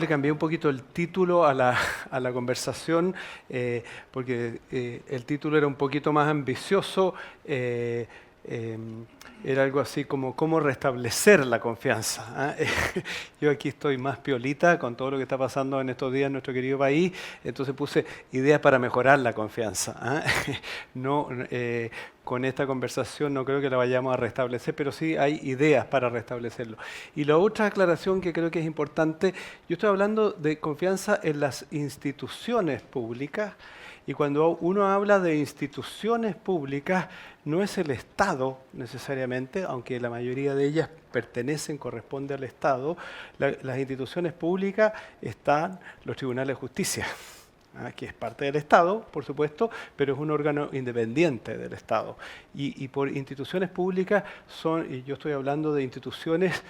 le cambié un poquito el título a la conversación porque el título era un poquito más ambicioso. Eh, Era algo así como cómo restablecer la confianza. ¿Ah? Yo aquí estoy más piolita con todo lo que está pasando en estos días en nuestro querido país, entonces puse ideas para mejorar la confianza. ¿Ah? No, con esta conversación no creo que la vayamos a restablecer, pero sí hay ideas para restablecerlo. Y la otra aclaración que creo que es importante, yo estoy hablando de confianza en las instituciones públicas, y cuando uno habla de instituciones públicas, no es el Estado necesariamente, aunque la mayoría de ellas pertenecen, corresponde al Estado. Las instituciones públicas están los tribunales de justicia, que es parte del Estado, por supuesto, pero es un órgano independiente del Estado. Y por instituciones públicas y yo estoy hablando de instituciones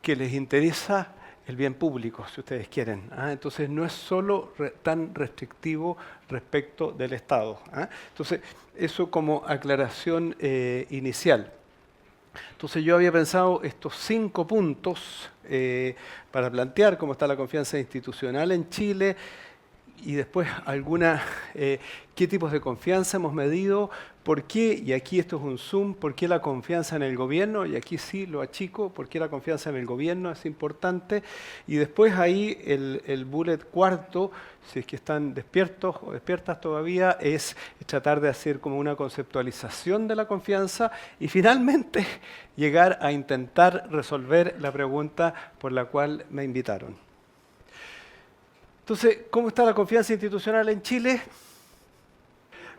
que les interesa el bien público, si ustedes quieren. Entonces no es solo tan restrictivo respecto del Estado. Entonces, eso como aclaración inicial. Entonces yo había pensado estos 5 puntos para plantear cómo está la confianza institucional en Chile, y después qué tipos de confianza hemos medido, por qué, y aquí esto es un zoom, por qué la confianza en el gobierno, y aquí sí lo achico, por qué la confianza en el gobierno es importante, y después ahí el bullet cuarto, si es que están despiertos o despiertas todavía, es tratar de hacer como una conceptualización de la confianza, y finalmente llegar a intentar resolver la pregunta por la cual me invitaron. Entonces, ¿cómo está la confianza institucional en Chile?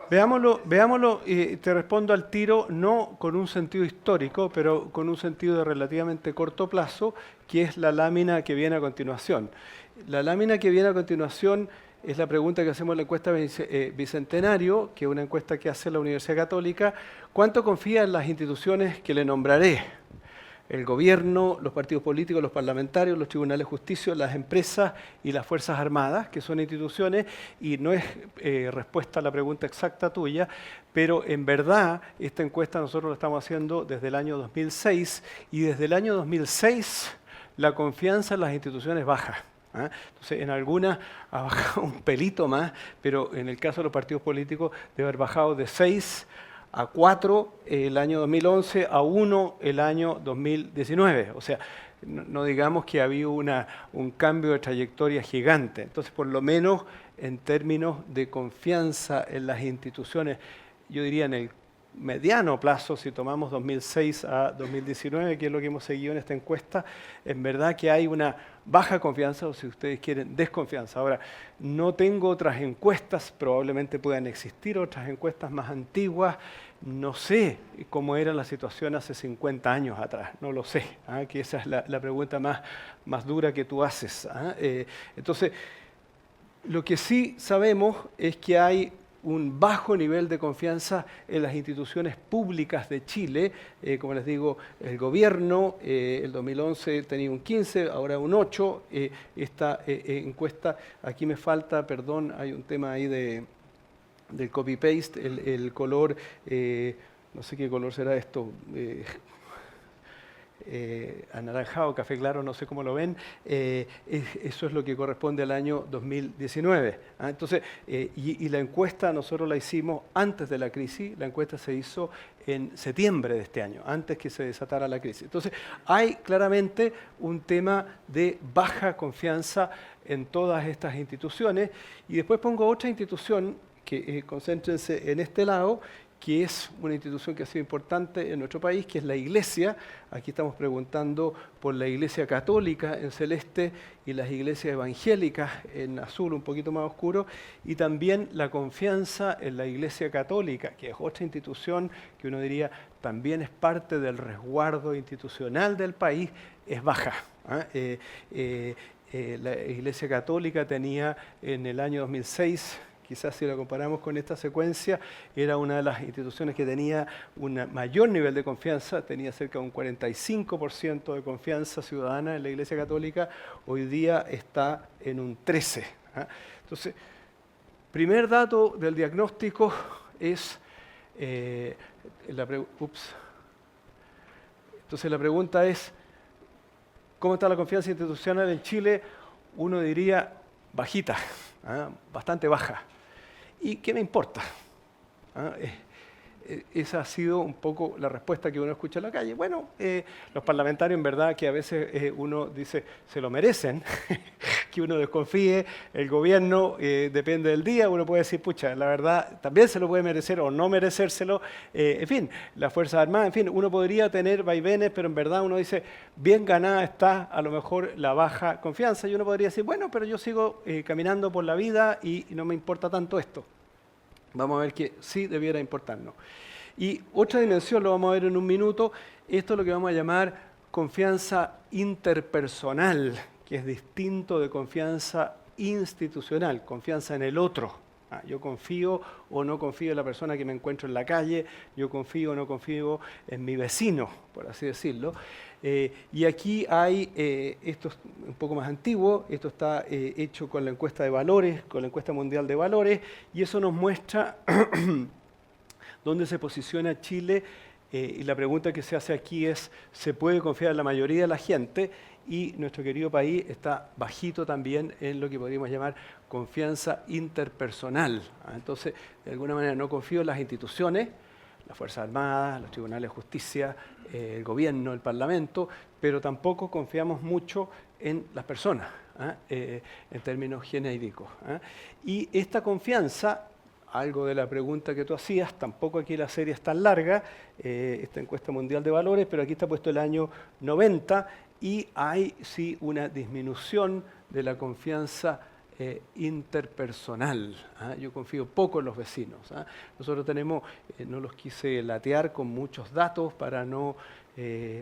Veámoslo y te respondo al tiro, no con un sentido histórico, pero con un sentido de relativamente corto plazo, que es la lámina que viene a continuación. La lámina que viene a continuación es la pregunta que hacemos en la encuesta Bicentenario, que es una encuesta que hace la Universidad Católica. ¿Cuánto confía en las instituciones que le nombraré? El gobierno, los partidos políticos, los parlamentarios, los tribunales de justicia, las empresas y las Fuerzas Armadas, que son instituciones, y no es respuesta a la pregunta exacta tuya, pero en verdad esta encuesta nosotros la estamos haciendo desde el año 2006, y desde el año 2006 la confianza en las instituciones baja. Entonces, en algunas ha bajado un pelito más, pero en el caso de los partidos políticos debe haber bajado de 6 a 4 el año 2011, a 1 el año 2019. O sea, no digamos que ha habido un cambio de trayectoria gigante. Entonces, por lo menos en términos de confianza en las instituciones, yo diría en el mediano plazo, si tomamos 2006 a 2019, que es lo que hemos seguido en esta encuesta, en verdad que hay una baja confianza, o si ustedes quieren, desconfianza. Ahora, no tengo otras encuestas, probablemente puedan existir otras encuestas más antiguas, no sé cómo era la situación hace 50 años atrás, no lo sé, que esa es la pregunta más dura que tú haces. Entonces, lo que sí sabemos es que hay un bajo nivel de confianza en las instituciones públicas de Chile. Como les digo, el gobierno, el 2011 tenía un 15, ahora un 8. Esta encuesta, aquí me falta, perdón, hay un tema ahí del copy-paste, el color, no sé qué color será esto, anaranjado, café claro, no sé cómo lo ven, eso es lo que corresponde al año 2019. Entonces, y la encuesta nosotros la hicimos antes de la crisis, la encuesta se hizo en septiembre de este año, antes que se desatara la crisis. Entonces, hay claramente un tema de baja confianza en todas estas instituciones, y después pongo otra institución, que concéntrense en este lado, que es una institución que ha sido importante en nuestro país, que es la Iglesia. Aquí estamos preguntando por la Iglesia Católica en celeste y las iglesias evangélicas en azul, un poquito más oscuro, y también la confianza en la Iglesia Católica, que es otra institución que uno diría también es parte del resguardo institucional del país, es baja. La Iglesia Católica tenía en el año 2006, quizás si la comparamos con esta secuencia, era una de las instituciones que tenía un mayor nivel de confianza, tenía cerca de un 45% de confianza ciudadana en la Iglesia Católica, hoy día está en un 13%. Entonces, primer dato del diagnóstico es, entonces la pregunta es, ¿cómo está la confianza institucional en Chile? uno diría bajita, bastante baja. ¿Y qué me importa? Esa ha sido un poco la respuesta que uno escucha en la calle. Bueno, los parlamentarios en verdad que a veces uno dice se lo merecen, que uno desconfíe, el gobierno depende del día, uno puede decir, pucha, la verdad también se lo puede merecer o no merecérselo, en fin, las Fuerzas Armadas, en fin, uno podría tener vaivenes, pero en verdad uno dice, bien ganada está a lo mejor la baja confianza y uno podría decir, bueno, pero yo sigo caminando por la vida y no me importa tanto esto. Vamos a ver que sí debiera importarnos. Y otra dimensión, lo vamos a ver en un minuto, esto es lo que vamos a llamar confianza interpersonal, que es distinto de confianza institucional, confianza en el otro. Yo confío o no confío en la persona que me encuentro en la calle, yo confío o no confío en mi vecino, por así decirlo. Y aquí hay, esto es un poco más antiguo, esto está hecho con la encuesta de valores, con la encuesta mundial de valores, y eso nos muestra dónde se posiciona Chile. Y la pregunta que se hace aquí es, ¿se puede confiar en la mayoría de la gente? Y nuestro querido país está bajito también en lo que podríamos llamar confianza interpersonal. Entonces, de alguna manera no confío en las instituciones, las Fuerzas Armadas, los tribunales de justicia, el gobierno, el Parlamento, pero tampoco confiamos mucho en las personas, en términos genéricos. Y esta confianza, algo de la pregunta que tú hacías, tampoco aquí la serie es tan larga, esta encuesta mundial de valores, pero aquí está puesto el año 90 y hay sí una disminución de la confianza interpersonal. Yo confío poco en los vecinos. Nosotros tenemos, no los quise latear con muchos datos para no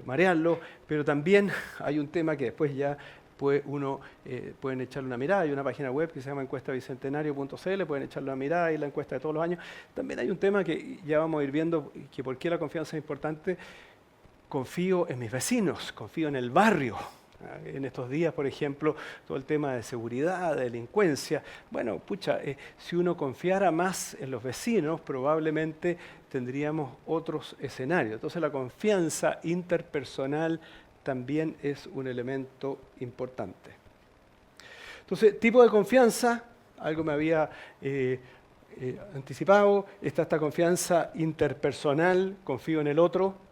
marearlos, pero también hay un tema que después ya pueden echarle una mirada. Hay una página web que se llama encuestabicentenario.cl, pueden echarle una mirada y la encuesta de todos los años. También hay un tema que ya vamos a ir viendo, que por qué la confianza es importante. Confío en mis vecinos, confío en el barrio. En estos días, por ejemplo, todo el tema de seguridad, de delincuencia. Bueno, pucha, si uno confiara más en los vecinos, probablemente tendríamos otros escenarios. Entonces la confianza interpersonal también es un elemento importante. Entonces, tipo de confianza, algo me había anticipado, está esta confianza interpersonal, confío en el otro.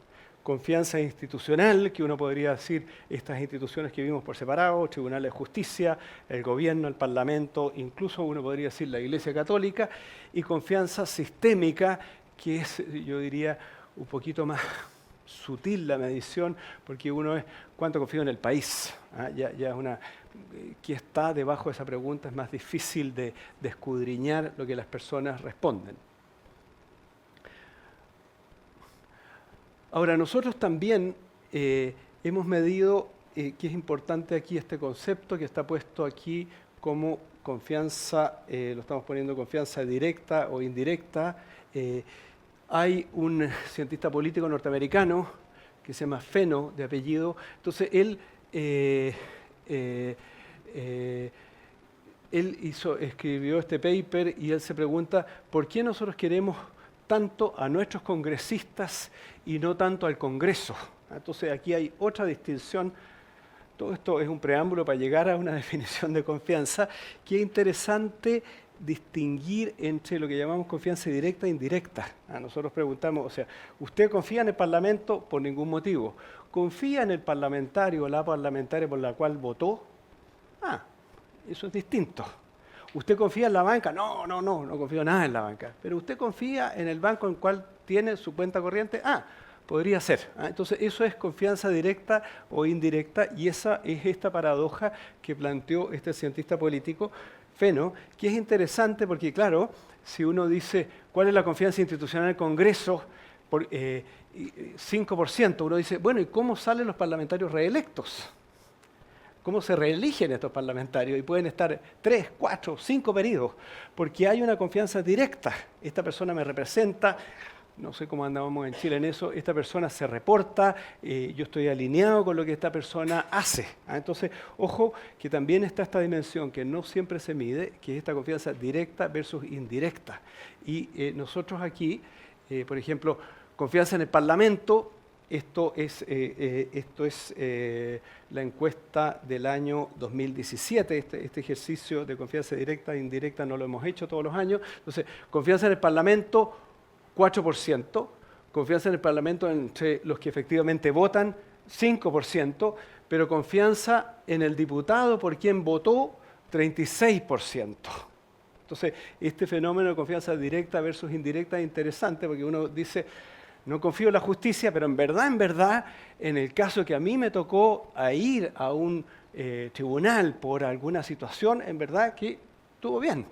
Confianza institucional, que uno podría decir estas instituciones que vimos por separado, tribunales de justicia, el gobierno, el parlamento, incluso uno podría decir la Iglesia Católica, y confianza sistémica, que es, yo diría, un poquito más sutil la medición, porque uno es cuánto confío en el país. Ya es una que está debajo de esa pregunta, es más difícil de escudriñar lo que las personas responden. Ahora, nosotros también hemos medido, que es importante aquí este concepto que está puesto aquí como confianza, lo estamos poniendo confianza directa o indirecta. Hay un cientista político norteamericano que se llama Feno, de apellido. Entonces, él escribió este paper y él se pregunta, ¿por qué nosotros queremos tanto a nuestros congresistas y no tanto al Congreso? Entonces aquí hay otra distinción. Todo esto es un preámbulo para llegar a una definición de confianza, que es interesante distinguir entre lo que llamamos confianza directa e indirecta. Nosotros preguntamos, o sea, ¿usted confía en el Parlamento? Por ningún motivo. ¿Confía en el parlamentario o la parlamentaria por la cual votó? Eso es distinto. ¿Usted confía en la banca? No confío nada en la banca. Pero ¿usted confía en el banco en el cual tiene su cuenta corriente? Podría ser. Entonces, eso es confianza directa o indirecta, y esa es esta paradoja que planteó este cientista político, Feno, que es interesante porque, claro, si uno dice cuál es la confianza institucional del Congreso, 5%, uno dice, bueno, ¿y cómo salen los parlamentarios reelectos? ¿Cómo se reeligen estos parlamentarios? Y pueden estar 3, 4, 5 periodos, porque hay una confianza directa. Esta persona me representa, no sé cómo andábamos en Chile en eso, esta persona se reporta, yo estoy alineado con lo que esta persona hace. Entonces, ojo, que también está esta dimensión que no siempre se mide, que es esta confianza directa versus indirecta. Y nosotros aquí, por ejemplo, confianza en el Parlamento, Esto es la encuesta del año 2017. Este ejercicio de confianza directa e indirecta no lo hemos hecho todos los años. Entonces, confianza en el Parlamento, 4%. Confianza en el Parlamento entre los que efectivamente votan, 5%. Pero confianza en el diputado por quien votó, 36%. Entonces, este fenómeno de confianza directa versus indirecta es interesante porque uno dice, no confío en la justicia, pero en verdad, en el caso que a mí me tocó ir a un tribunal por alguna situación, en verdad que estuvo bien.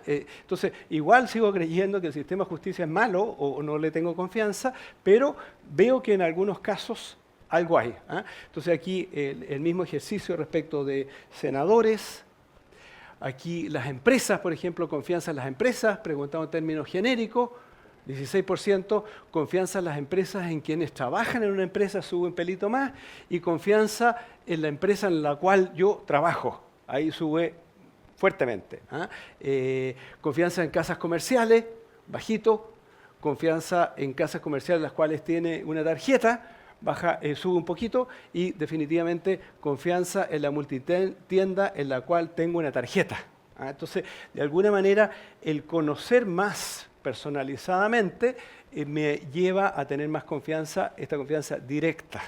Entonces, igual sigo creyendo que el sistema de justicia es malo o no le tengo confianza, pero veo que en algunos casos algo hay. Entonces, aquí el mismo ejercicio respecto de senadores. Aquí las empresas, por ejemplo, confianza en las empresas, preguntado en términos genéricos, 16%, confianza en las empresas en quienes trabajan en una empresa, sube un pelito más, y confianza en la empresa en la cual yo trabajo, ahí sube fuertemente. Confianza en casas comerciales, bajito, confianza en casas comerciales las cuales tiene una tarjeta, baja, sube un poquito, y definitivamente confianza en la multitienda en la cual tengo una tarjeta. Entonces, de alguna manera, el conocer más personalizadamente me lleva a tener más confianza, esta confianza directa.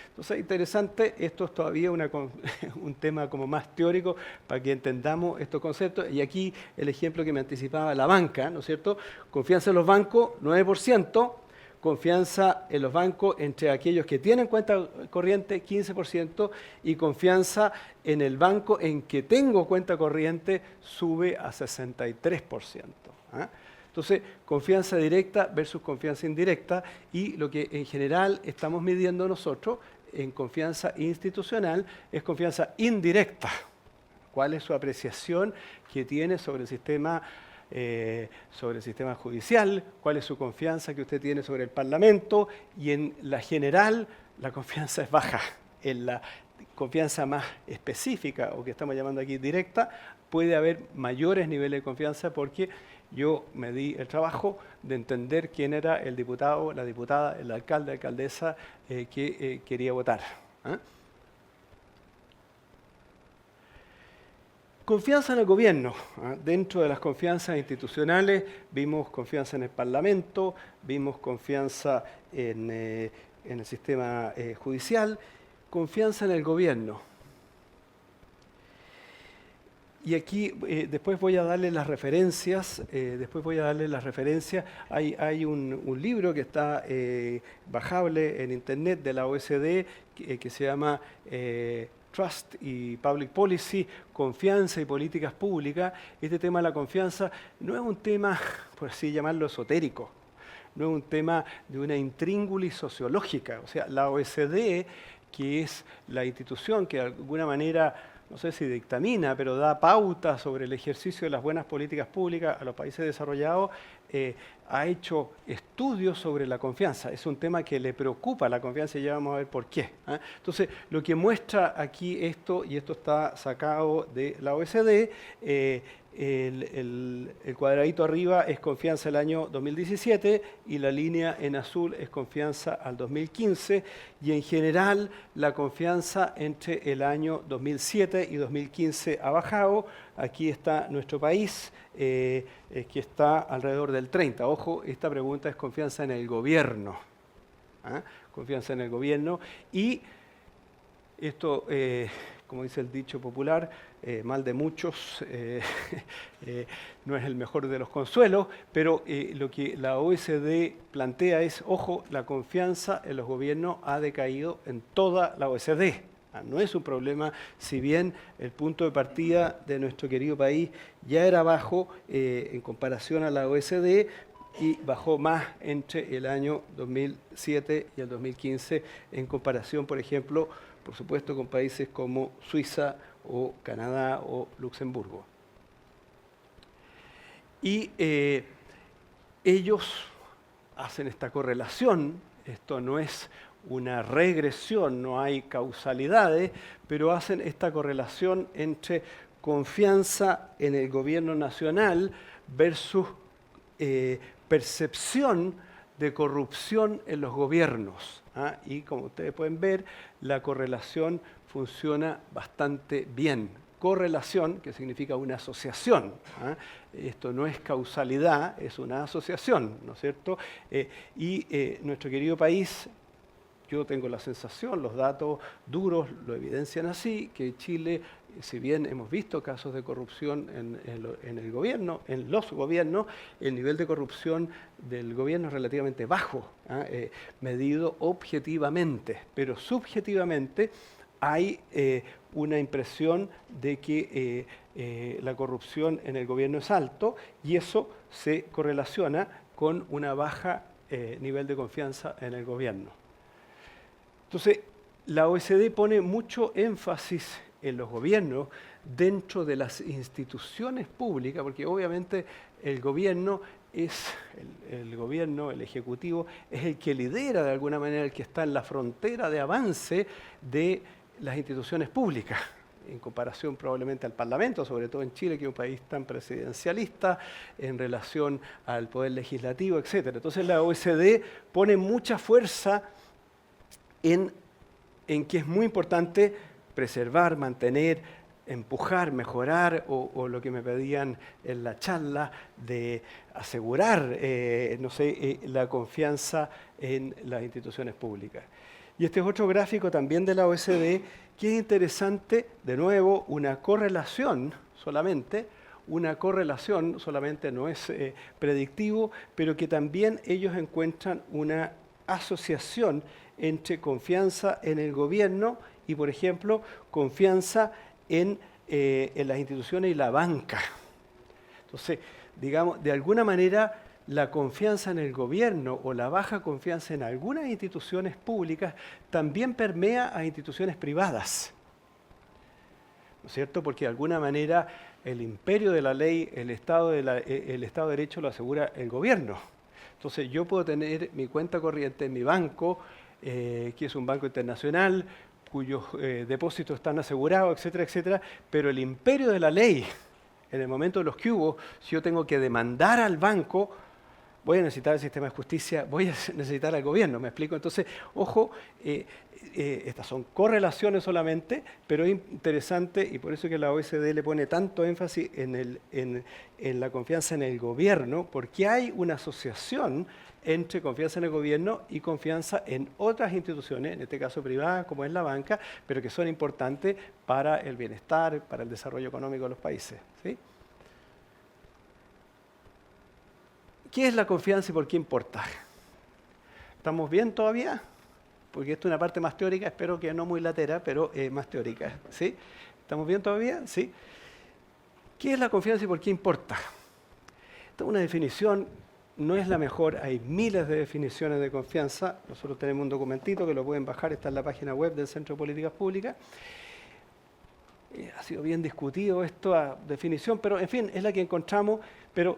Entonces, interesante, esto es todavía un tema como más teórico para que entendamos estos conceptos. Y aquí el ejemplo que me anticipaba la banca, ¿no es cierto? Confianza en los bancos, 9%. Confianza en los bancos entre aquellos que tienen cuenta corriente, 15%, y confianza en el banco en que tengo cuenta corriente sube a 63%. Entonces, confianza directa versus confianza indirecta, y lo que en general estamos midiendo nosotros en confianza institucional es confianza indirecta. ¿Cuál es su apreciación que tiene sobre el sistema judicial? ¿Cuál es su confianza que usted tiene sobre el Parlamento? Y en la general, la confianza es baja. En la confianza más específica, o que estamos llamando aquí directa, puede haber mayores niveles de confianza porque yo me di el trabajo de entender quién era el diputado, la diputada, el alcalde, alcaldesa que quería votar. Confianza en el gobierno. Dentro de las confianzas institucionales vimos confianza en el Parlamento, vimos confianza en el sistema judicial, confianza en el gobierno. Y aquí después voy a darle las referencias. Hay un libro que está bajable en internet de la OECD que se llama Trust y Public Policy, confianza y políticas públicas. Este tema de la confianza no es un tema, por así llamarlo, esotérico. No es un tema de una intríngulis sociológica. O sea, la OECD, que es la institución que de alguna manera, no sé si dictamina, pero da pauta sobre el ejercicio de las buenas políticas públicas a los países desarrollados, ha hecho estudios sobre la confianza. Es un tema que le preocupa la confianza y ya vamos a ver por qué. Entonces, lo que muestra aquí esto, y esto está sacado de la OECD, el cuadradito arriba es confianza el año 2017 y la línea en azul es confianza al 2015, y en general la confianza entre el año 2007 y 2015 ha bajado. Aquí está nuestro país, que está alrededor del 30. Ojo, esta pregunta es confianza en el gobierno. Confianza en el gobierno, y esto, como dice el dicho popular, mal de muchos, no es el mejor de los consuelos, pero lo que la OECD plantea es, ojo, la confianza en los gobiernos ha decaído en toda la OECD. No es un problema, si bien el punto de partida de nuestro querido país ya era bajo en comparación a la OECD, y bajó más entre el año 2007 y el 2015 en comparación, por ejemplo, por supuesto, con países como Suiza o Canadá o Luxemburgo. Y ellos hacen esta correlación. Esto no es una regresión, no hay causalidades, pero hacen esta correlación entre confianza en el gobierno nacional versus percepción de corrupción en los gobiernos. Y como ustedes pueden ver, la correlación funciona bastante bien. Correlación, que significa una asociación. Esto no es causalidad, es una asociación, ¿no es cierto? Nuestro querido país, yo tengo la sensación, los datos duros lo evidencian así, que Chile, si bien hemos visto casos de corrupción en el gobierno, en los gobiernos, el nivel de corrupción del gobierno es relativamente bajo, medido objetivamente, pero subjetivamente hay una impresión de que la corrupción en el gobierno es alto y eso se correlaciona con una baja nivel de confianza en el gobierno. Entonces, la OECD pone mucho énfasis en los gobiernos dentro de las instituciones públicas, porque obviamente el gobierno es el ejecutivo, es el que lidera de alguna manera, el que está en la frontera de avance de las instituciones públicas, en comparación probablemente al Parlamento, sobre todo en Chile, que es un país tan presidencialista, en relación al poder legislativo, etc. Entonces la OECD pone mucha fuerza en que es muy importante preservar, mantener, empujar, mejorar, o lo que me pedían en la charla, de asegurar la confianza en las instituciones públicas. Y este es otro gráfico también de la OECD, que es interesante, de nuevo, una correlación solamente no es predictivo, pero que también ellos encuentran una asociación entre confianza en el gobierno y, por ejemplo, confianza en las instituciones y la banca. Entonces, digamos, de alguna manera, la confianza en el gobierno o la baja confianza en algunas instituciones públicas también permea a instituciones privadas. ¿No es cierto? Porque de alguna manera el imperio de la ley, el Estado de Derecho lo asegura el gobierno. Entonces yo puedo tener mi cuenta corriente en mi banco, que es un banco internacional, cuyos depósitos están asegurados, etcétera, etcétera, pero el imperio de la ley, en el momento de los que hubo, si yo tengo que demandar al banco, voy a necesitar el sistema de justicia, voy a necesitar al gobierno, ¿me explico? Entonces, ojo, estas son correlaciones solamente, pero es interesante, y por eso que la OECD le pone tanto énfasis en la confianza en el gobierno, porque hay una asociación entre confianza en el gobierno y confianza en otras instituciones, en este caso privadas, como es la banca, pero que son importantes para el bienestar, para el desarrollo económico de los países, ¿sí? ¿Qué es la confianza y por qué importa? ¿Estamos bien todavía? Porque esto es una parte más teórica, espero que no muy latera, pero más teórica, ¿sí? ¿Estamos bien todavía? ¿Sí? ¿Qué es la confianza y por qué importa? Esta es una definición, no es la mejor, hay miles de definiciones de confianza. Nosotros tenemos un documentito que lo pueden bajar, está en la página web del Centro de Políticas Públicas. Ha sido bien discutido esta definición, pero en fin, es la que encontramos. Pero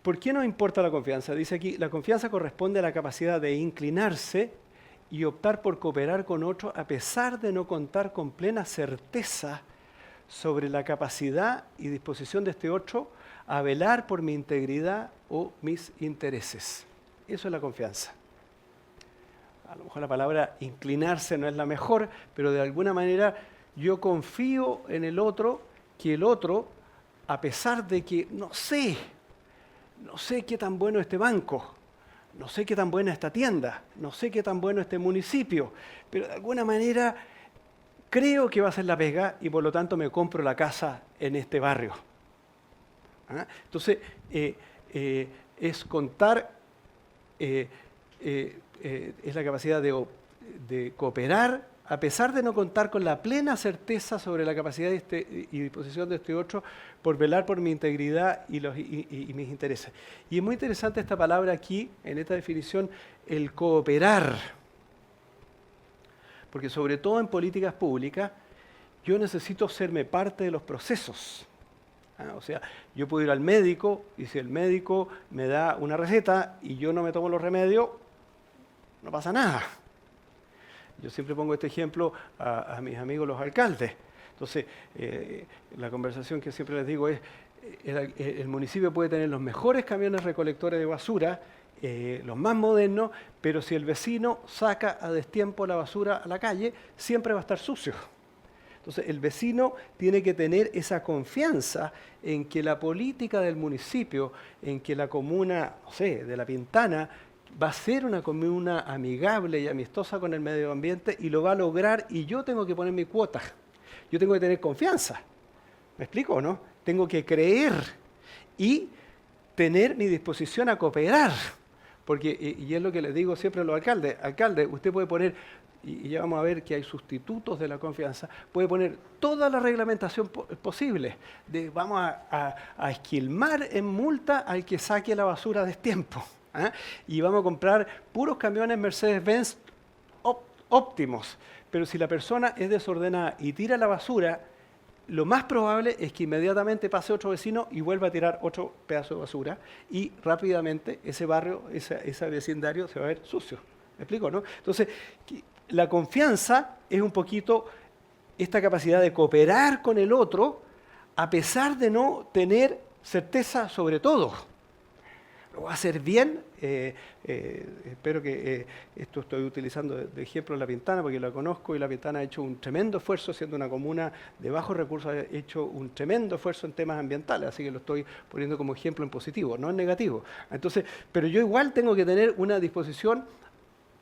¿por qué nos importa la confianza? Dice aquí, la confianza corresponde a la capacidad de inclinarse y optar por cooperar con otro a pesar de no contar con plena certeza sobre la capacidad y disposición de este otro a velar por mi integridad o mis intereses. Eso es la confianza. A lo mejor la palabra inclinarse no es la mejor, pero de alguna manera yo confío en el otro, que el otro, a pesar de que no sé qué tan bueno es este banco, no sé qué tan buena esta tienda, no sé qué tan bueno este municipio, pero de alguna manera creo que va a ser la pega y por lo tanto me compro la casa en este barrio. Entonces, es contar, es la capacidad de cooperar a pesar de no contar con la plena certeza sobre la capacidad y disposición de este otro por velar por mi integridad y mis intereses. Y es muy interesante esta palabra aquí, en esta definición, el cooperar. Porque sobre todo en políticas públicas, yo necesito serme parte de los procesos. O sea, yo puedo ir al médico y si el médico me da una receta y yo no me tomo los remedios, no pasa nada. Yo siempre pongo este ejemplo a mis amigos los alcaldes. Entonces, la conversación que siempre les digo es, el municipio puede tener los mejores camiones recolectores de basura, los más modernos, pero si el vecino saca a destiempo la basura a la calle, siempre va a estar sucio. Entonces, el vecino tiene que tener esa confianza en que la política del municipio, en que la comuna, no sé, de La Pintana, va a ser una comuna amigable y amistosa con el medio ambiente y lo va a lograr, y yo tengo que poner mi cuota. Yo tengo que tener confianza. ¿Me explico o no? Tengo que creer y tener mi disposición a cooperar. Porque, y es lo que les digo siempre a los alcaldes, alcalde, usted puede poner, y ya vamos a ver que hay sustitutos de la confianza, puede poner toda la reglamentación posible. Vamos a esquilmar en multa al que saque la basura a destiempo. ¿Ah? Y vamos a comprar puros camiones Mercedes-Benz óptimos. Pero si la persona es desordenada y tira la basura, lo más probable es que inmediatamente pase otro vecino y vuelva a tirar otro pedazo de basura y rápidamente ese barrio, ese vecindario se va a ver sucio. ¿Me explico, no? Entonces, la confianza es un poquito esta capacidad de cooperar con el otro a pesar de no tener certeza sobre todo. Lo va a hacer bien. Espero que esto estoy utilizando de ejemplo La Pintana porque la conozco y La Pintana ha hecho un tremendo esfuerzo, siendo una comuna de bajos recursos, ha hecho un tremendo esfuerzo en temas ambientales, así que lo estoy poniendo como ejemplo en positivo, no en negativo. Entonces, pero yo igual tengo que tener una disposición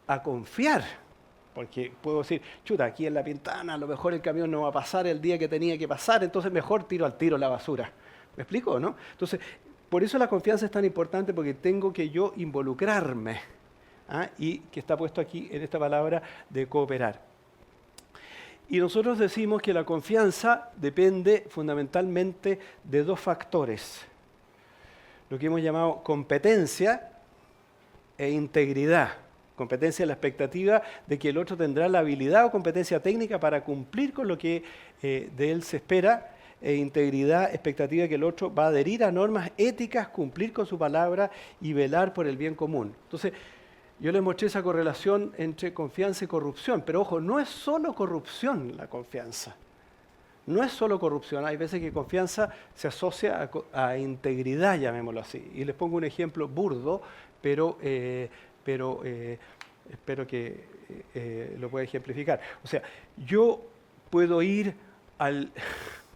a confiar, porque puedo decir, chuta, aquí en La Pintana a lo mejor el camión no va a pasar el día que tenía que pasar, entonces mejor tiro al tiro la basura. ¿Me explico, no? Entonces, por eso la confianza es tan importante, porque tengo que yo involucrarme, ¿ah? Y que está puesto aquí en esta palabra de cooperar. Y nosotros decimos que la confianza depende fundamentalmente de dos factores, lo que hemos llamado competencia e integridad. Competencia es la expectativa de que el otro tendrá la habilidad o competencia técnica para cumplir con lo que de él se espera, e integridad, expectativa de que el otro va a adherir a normas éticas, cumplir con su palabra y velar por el bien común. Entonces, yo les mostré esa correlación entre confianza y corrupción, pero ojo, no es solo corrupción la confianza. No es solo corrupción, hay veces que confianza se asocia a integridad, llamémoslo así. Y les pongo un ejemplo burdo, pero espero que lo pueda ejemplificar. O sea, yo puedo ir al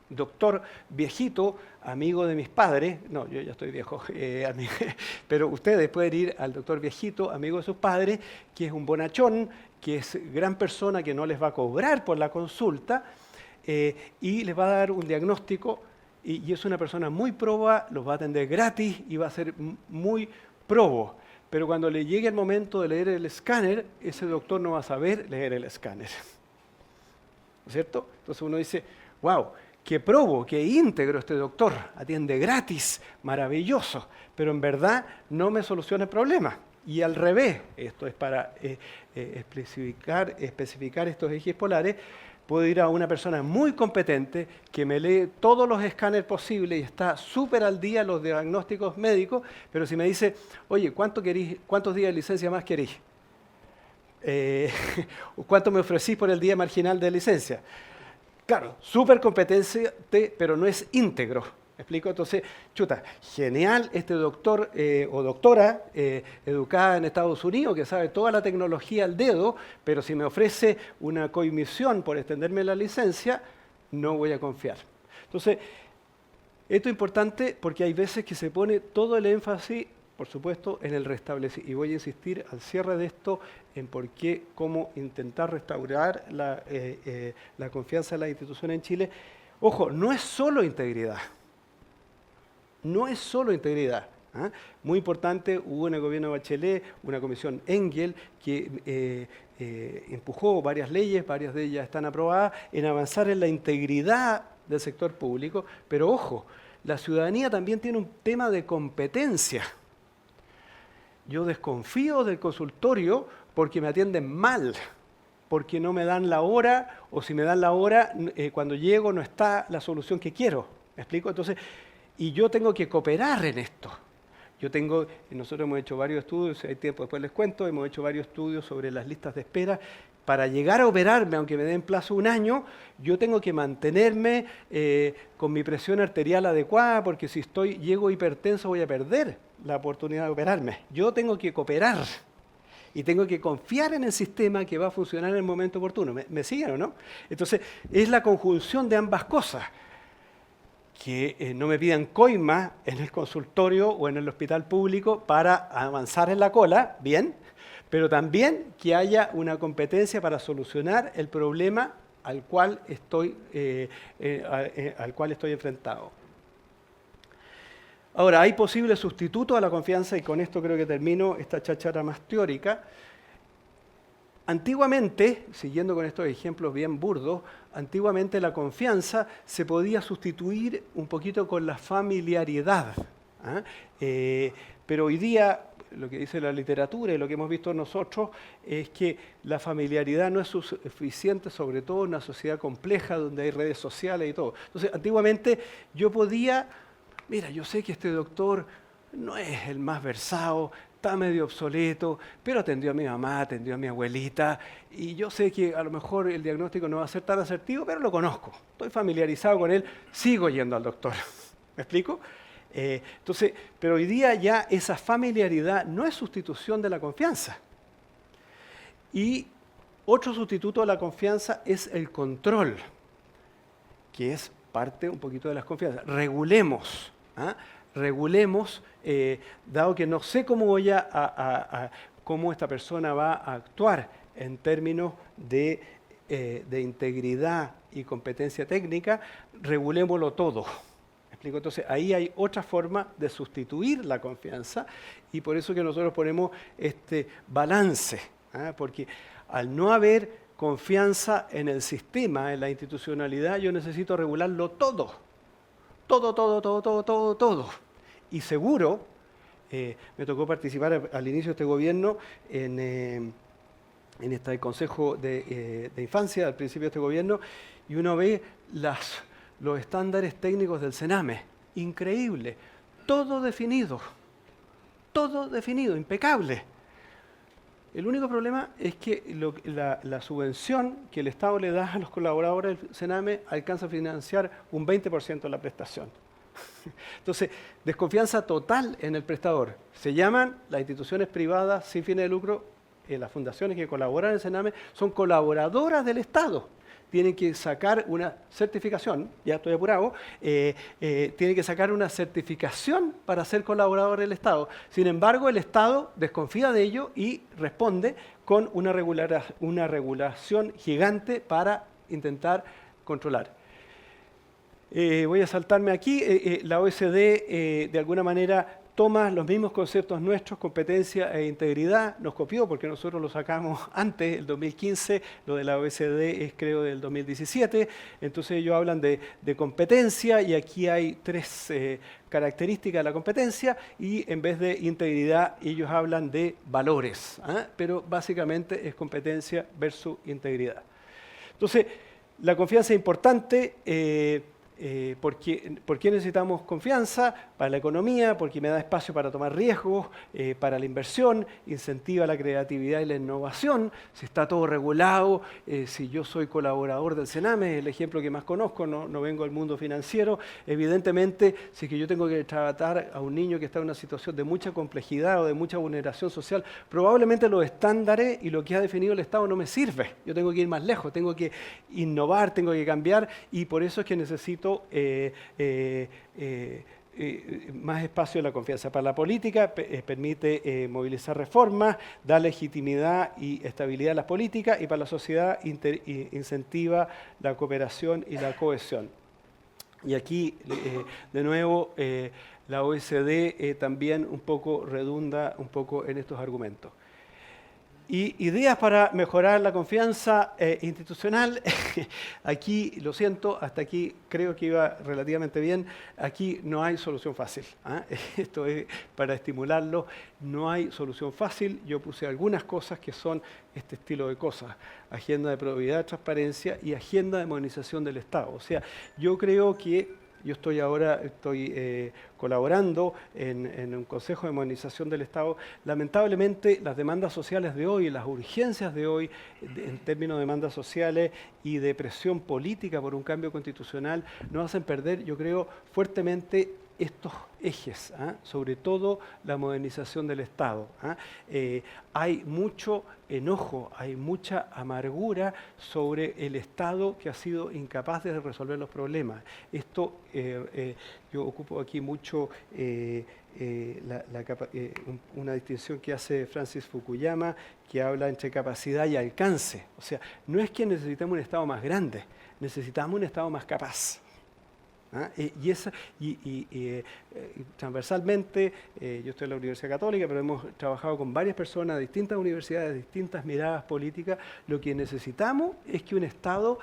doctor viejito, amigo de mis padres, no, yo ya estoy viejo, pero ustedes pueden ir al doctor viejito, amigo de sus padres, que es un bonachón, que es gran persona, que no les va a cobrar por la consulta, y les va a dar un diagnóstico, y es una persona muy proba, los va a atender gratis y va a ser muy probo. Pero cuando le llegue el momento de leer el escáner, ese doctor no va a saber leer el escáner. ¿No es cierto? Entonces uno dice, wow, qué probo, qué íntegro este doctor, atiende gratis, maravilloso, pero en verdad no me soluciona el problema. Y al revés, esto es para especificar estos ejes polares, puedo ir a una persona muy competente que me lee todos los escáneres posibles y está súper al día en los diagnósticos médicos, pero si me dice, oye, ¿cuántos días de licencia más querís? ¿Cuánto me ofrecís por el día marginal de licencia? Claro, súper competente, pero no es íntegro. ¿Me explico? Entonces, chuta, genial este doctor o doctora educada en Estados Unidos que sabe toda la tecnología al dedo, pero si me ofrece una coimisión por extenderme la licencia, no voy a confiar. Entonces, esto es importante porque hay veces que se pone todo el énfasis, por supuesto, en el restablecimiento. Y voy a insistir al cierre de esto en por qué, cómo intentar restaurar la confianza en las instituciones en Chile. Ojo, no es solo integridad. No es solo integridad. ¿Ah? Muy importante, hubo en el gobierno de Bachelet una comisión Engel que empujó varias leyes, varias de ellas están aprobadas, en avanzar en la integridad del sector público, pero ojo, la ciudadanía también tiene un tema de competencia. Yo desconfío del consultorio porque me atienden mal, porque no me dan la hora, o si me dan la hora, cuando llego no está la solución que quiero. ¿Me explico? Entonces, y yo tengo que cooperar en esto. Nosotros hemos hecho varios estudios, si hay tiempo después les cuento, hemos hecho varios estudios sobre las listas de espera. Para llegar a operarme, aunque me den plazo un año, yo tengo que mantenerme con mi presión arterial adecuada, porque si llego hipertenso voy a perder la oportunidad de operarme. Yo tengo que cooperar y tengo que confiar en el sistema que va a funcionar en el momento oportuno. ¿Me siguen o no? Entonces, es la conjunción de ambas cosas. Que no me pidan coima en el consultorio o en el hospital público para avanzar en la cola, bien, pero también que haya una competencia para solucionar el problema al cual estoy enfrentado. Ahora, hay posibles sustitutos a la confianza, y con esto creo que termino esta cháchara más teórica. Antiguamente, siguiendo con estos ejemplos bien burdos, antiguamente la confianza se podía sustituir un poquito con la familiaridad. Pero hoy día, lo que dice la literatura y lo que hemos visto nosotros, es que la familiaridad no es suficiente, sobre todo en una sociedad compleja donde hay redes sociales y todo. Entonces, antiguamente yo podía, mira, yo sé que este doctor no es el más versado, está medio obsoleto, pero atendió a mi mamá, atendió a mi abuelita, y yo sé que a lo mejor el diagnóstico no va a ser tan asertivo, pero lo conozco, estoy familiarizado con él, sigo yendo al doctor. ¿Me explico? Entonces, pero hoy día ya esa familiaridad no es sustitución de la confianza. Y otro sustituto de la confianza es el control, que es parte un poquito de las confianzas. Regulemos. Regulemos, dado que no sé cómo cómo esta persona va a actuar en términos de integridad y competencia técnica, regulémoslo todo. ¿Me explico? Entonces, ahí hay otra forma de sustituir la confianza, y por eso que nosotros ponemos este balance, porque al no haber confianza en el sistema, en la institucionalidad, yo necesito regularlo todo. Todo. Y seguro, me tocó participar al inicio de este gobierno en este Consejo de Infancia, al principio de este gobierno, y uno ve los estándares técnicos del Sename. Increíble. Todo definido, impecable. El único problema es que la subvención que el Estado le da a los colaboradores del Sename alcanza a financiar un 20% de la prestación. Entonces, desconfianza total en el prestador. Se llaman las instituciones privadas sin fines de lucro, las fundaciones que colaboran en el Sename, son colaboradoras del Estado. Tienen que sacar una certificación, ya estoy apurado, tienen que sacar una certificación para ser colaborador del Estado. Sin embargo, el Estado desconfía de ello y responde con una regulación gigante para intentar controlar. Voy a saltarme aquí. La OECD, de alguna manera, toma los mismos conceptos nuestros, competencia e integridad, nos copió porque nosotros lo sacamos antes, el 2015, lo de la OECD es creo del 2017, entonces ellos hablan de competencia, y aquí hay tres características de la competencia, y en vez de integridad ellos hablan de valores, pero básicamente es competencia versus integridad. Entonces, la confianza es importante. ¿Por qué necesitamos confianza? Para la economía, porque me da espacio para tomar riesgos, para la inversión, incentiva la creatividad y la innovación. Si está todo regulado, si yo soy colaborador del Sename, el ejemplo que más conozco, no vengo del mundo financiero, evidentemente, si es que yo tengo que tratar a un niño que está en una situación de mucha complejidad o de mucha vulneración social, probablemente los estándares y lo que ha definido el Estado no me sirve. Yo tengo que ir más lejos, tengo que innovar, tengo que cambiar, y por eso es que necesito más espacio de la confianza. Para la política permite movilizar reformas, da legitimidad y estabilidad a las políticas, y para la sociedad incentiva la cooperación y la cohesión. Y aquí, de nuevo, la OECD también un poco redunda un poco en estos argumentos. Y ideas para mejorar la confianza institucional. Aquí, lo siento, hasta aquí creo que iba relativamente bien. Aquí no hay solución fácil. Esto es para estimularlo. No hay solución fácil. Yo puse algunas cosas que son este estilo de cosas. Agenda de probidad, transparencia y agenda de modernización del Estado. O sea, yo creo que Yo estoy colaborando en un Consejo de Modernización del Estado. Lamentablemente, las demandas sociales de hoy, las urgencias de hoy, en términos de demandas sociales y de presión política por un cambio constitucional, nos hacen perder, yo creo, fuertemente estos ejes, sobre todo la modernización del Estado. Hay mucho enojo, hay mucha amargura sobre el Estado que ha sido incapaz de resolver los problemas. Esto, yo ocupo aquí mucho una distinción que hace Francis Fukuyama, que habla entre capacidad y alcance. O sea, no es que necesitemos un Estado más grande, necesitamos un Estado más capaz. Transversalmente, yo estoy en la Universidad Católica, pero hemos trabajado con varias personas de distintas universidades, de distintas miradas políticas. Lo que necesitamos es que un Estado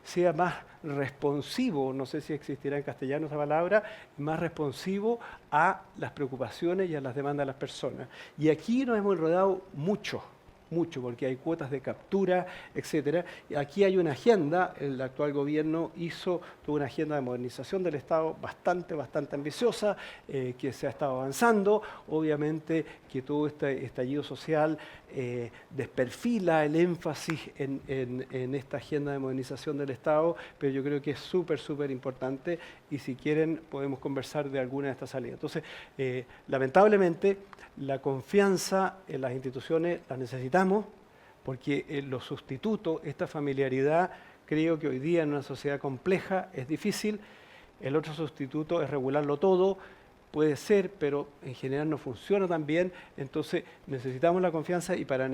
sea más responsivo, no sé si existirá en castellano esa palabra, más responsivo a las preocupaciones y a las demandas de las personas. Y aquí nos hemos enredado mucho, porque hay cuotas de captura, etcétera. Aquí hay una agenda, el actual gobierno tuvo una agenda de modernización del Estado bastante ambiciosa, que se ha estado avanzando. Obviamente que todo este estallido social desperfila el énfasis en esta agenda de modernización del Estado, pero yo creo que es súper importante y si quieren podemos conversar de alguna de estas salidas. Entonces, lamentablemente, la confianza en las instituciones la necesitamos porque los sustitutos, esta familiaridad, creo que hoy día en una sociedad compleja es difícil. El otro sustituto es regularlo todo, puede ser, pero en general no funciona tan bien. Entonces necesitamos la confianza y para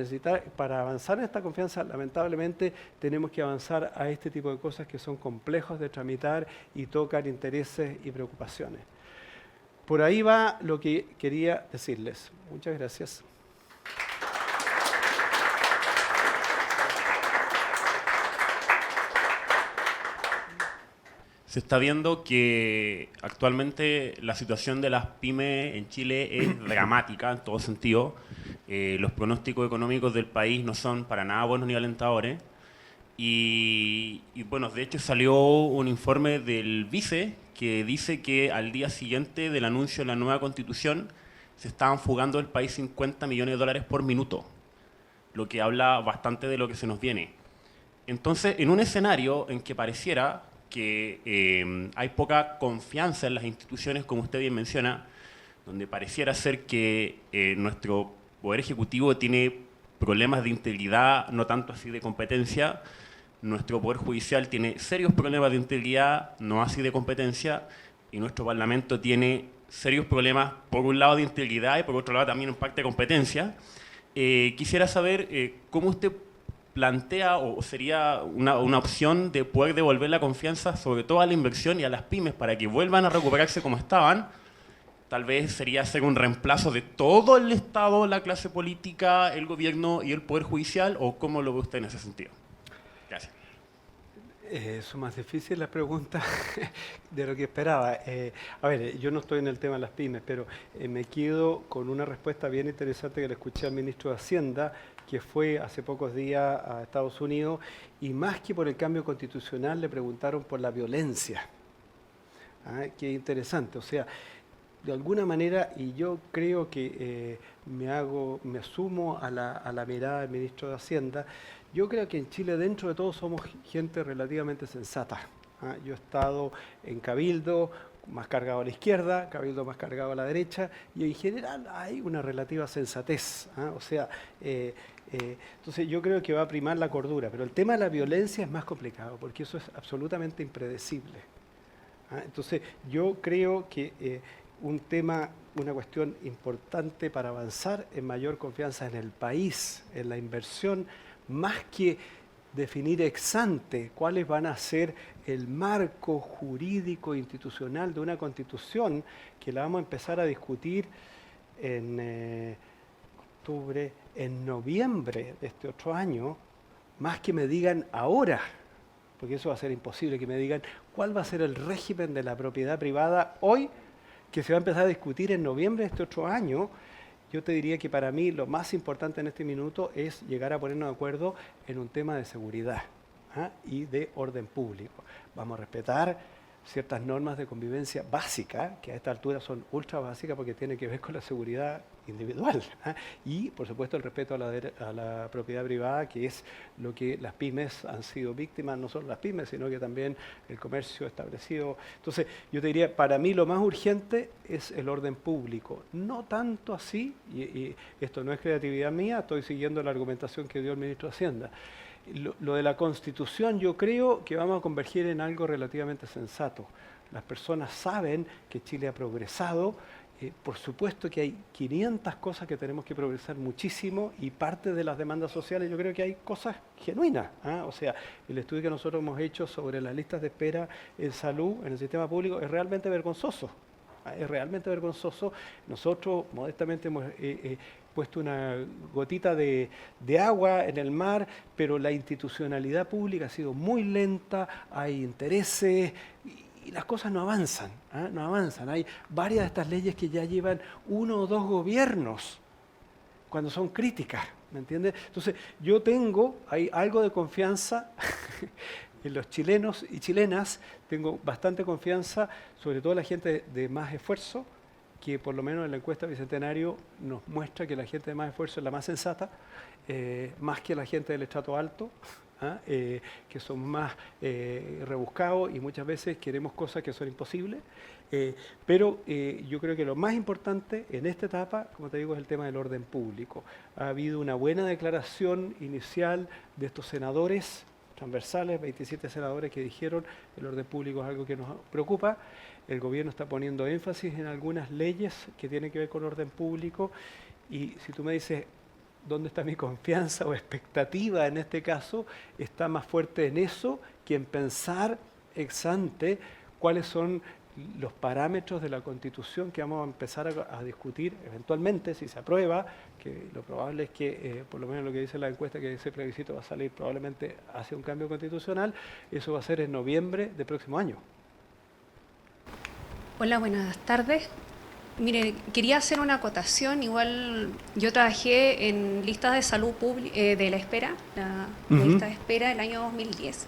avanzar en esta confianza, lamentablemente, tenemos que avanzar a este tipo de cosas que son complejos de tramitar y tocan intereses y preocupaciones. Por ahí va lo que quería decirles. Muchas gracias. Se está viendo que actualmente la situación de las pymes en Chile es dramática en todo sentido. Los pronósticos económicos del país no son para nada buenos ni alentadores. Y bueno, de hecho salió un informe del vice que dice que al día siguiente del anuncio de la nueva constitución se estaban fugando del país 50 millones de dólares por minuto, lo que habla bastante de lo que se nos viene. Entonces, en un escenario en que pareciera que hay poca confianza en las instituciones, como usted bien menciona, donde pareciera ser que nuestro Poder Ejecutivo tiene problemas de integridad, no tanto así de competencia, nuestro Poder Judicial tiene serios problemas de integridad, no así de competencia, y nuestro Parlamento tiene serios problemas, por un lado de integridad y por otro lado también en parte de competencia. Quisiera saber cómo usted plantea o sería una opción de poder devolver la confianza sobre todo a la inversión y a las pymes para que vuelvan a recuperarse como estaban. Tal vez sería hacer un reemplazo de todo el Estado, la clase política, el gobierno y el Poder Judicial, o cómo lo ve usted en ese sentido. Gracias. Es más difícil la pregunta de lo que esperaba. A ver, yo no estoy en el tema de las pymes, pero me quedo con una respuesta bien interesante que le escuché al ministro de Hacienda, que fue hace pocos días a Estados Unidos, y más que por el cambio constitucional le preguntaron por la violencia. Qué interesante, o sea, de alguna manera, y yo creo que me asumo a la mirada del ministro de Hacienda, yo creo que en Chile dentro de todo somos gente relativamente sensata. Yo he estado en Cabildo más cargado a la izquierda, Cabildo más cargado a la derecha, y en general hay una relativa sensatez. O sea, entonces yo creo que va a primar la cordura, pero el tema de la violencia es más complicado, porque eso es absolutamente impredecible. Entonces yo creo que una cuestión importante para avanzar en mayor confianza en el país, en la inversión, más que definir ex ante cuáles van a ser el marco jurídico institucional de una constitución que la vamos a empezar a discutir en octubre, en noviembre de este otro año, más que me digan ahora, porque eso va a ser imposible, que me digan cuál va a ser el régimen de la propiedad privada hoy, que se va a empezar a discutir en noviembre de este otro año. Yo te diría que para mí lo más importante en este minuto es llegar a ponernos de acuerdo en un tema de seguridad y de orden público. Vamos a respetar ciertas normas de convivencia básicas, que a esta altura son ultra básicas porque tienen que ver con la seguridad individual, ¿ah? Y, por supuesto, el respeto a la propiedad privada, que es lo que las pymes han sido víctimas, no solo las pymes, sino que también el comercio establecido. Entonces, yo te diría, para mí lo más urgente es el orden público. No tanto así, y esto no es creatividad mía, estoy siguiendo la argumentación que dio el ministro de Hacienda. Lo de la Constitución, yo creo que vamos a converger en algo relativamente sensato. Las personas saben que Chile ha progresado. Por supuesto que hay 500 cosas que tenemos que progresar muchísimo, y parte de las demandas sociales yo creo que hay cosas genuinas, ¿ah? O sea, el estudio que nosotros hemos hecho sobre las listas de espera en salud, en el sistema público, es realmente vergonzoso. Es realmente vergonzoso. Nosotros modestamente hemos puesto una gotita de agua en el mar, pero la institucionalidad pública ha sido muy lenta, hay intereses y las cosas no avanzan, ¿eh? No avanzan. Hay varias de estas leyes que ya llevan 1 o 2 gobiernos cuando son críticas, ¿me entiendes? Entonces, hay algo de confianza en los chilenos y chilenas, tengo bastante confianza, sobre todo la gente de más esfuerzo, que por lo menos en la encuesta Bicentenario nos muestra que la gente de más esfuerzo es la más sensata, más que la gente del estrato alto, que son más rebuscados y muchas veces queremos cosas que son imposibles. Pero yo creo que lo más importante en esta etapa, como te digo, es el tema del orden público. Ha habido una buena declaración inicial de estos senadores transversales, 27 senadores que dijeron el orden público es algo que nos preocupa. El gobierno está poniendo énfasis en algunas leyes que tienen que ver con orden público, y si tú me dices dónde está mi confianza o expectativa en este caso, está más fuerte en eso que en pensar ex ante cuáles son los parámetros de la Constitución que vamos a empezar a discutir eventualmente, si se aprueba, que lo probable es que, por lo menos lo que dice la encuesta, que ese plebiscito va a salir probablemente hacia un cambio constitucional. Eso va a ser en noviembre del próximo año. Hola, buenas tardes. Mire, quería hacer una acotación. Igual yo trabajé en listas de salud de la espera, la lista de espera del año 2010.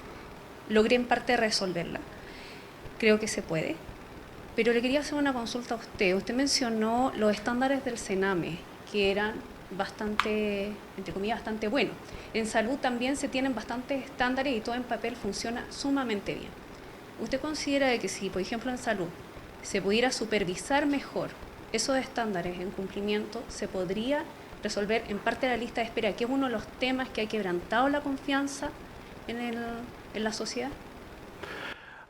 Logré en parte resolverla. Creo que se puede. Pero le quería hacer una consulta a usted. Usted mencionó los estándares del CENAME, que eran bastante, entre comillas, bastante buenos. En salud también se tienen bastantes estándares y todo en papel funciona sumamente bien. ¿Usted considera de que si, por ejemplo, en salud se pudiera supervisar mejor esos estándares en cumplimiento, se podría resolver en parte la lista de espera, que es uno de los temas que ha quebrantado la confianza en la sociedad?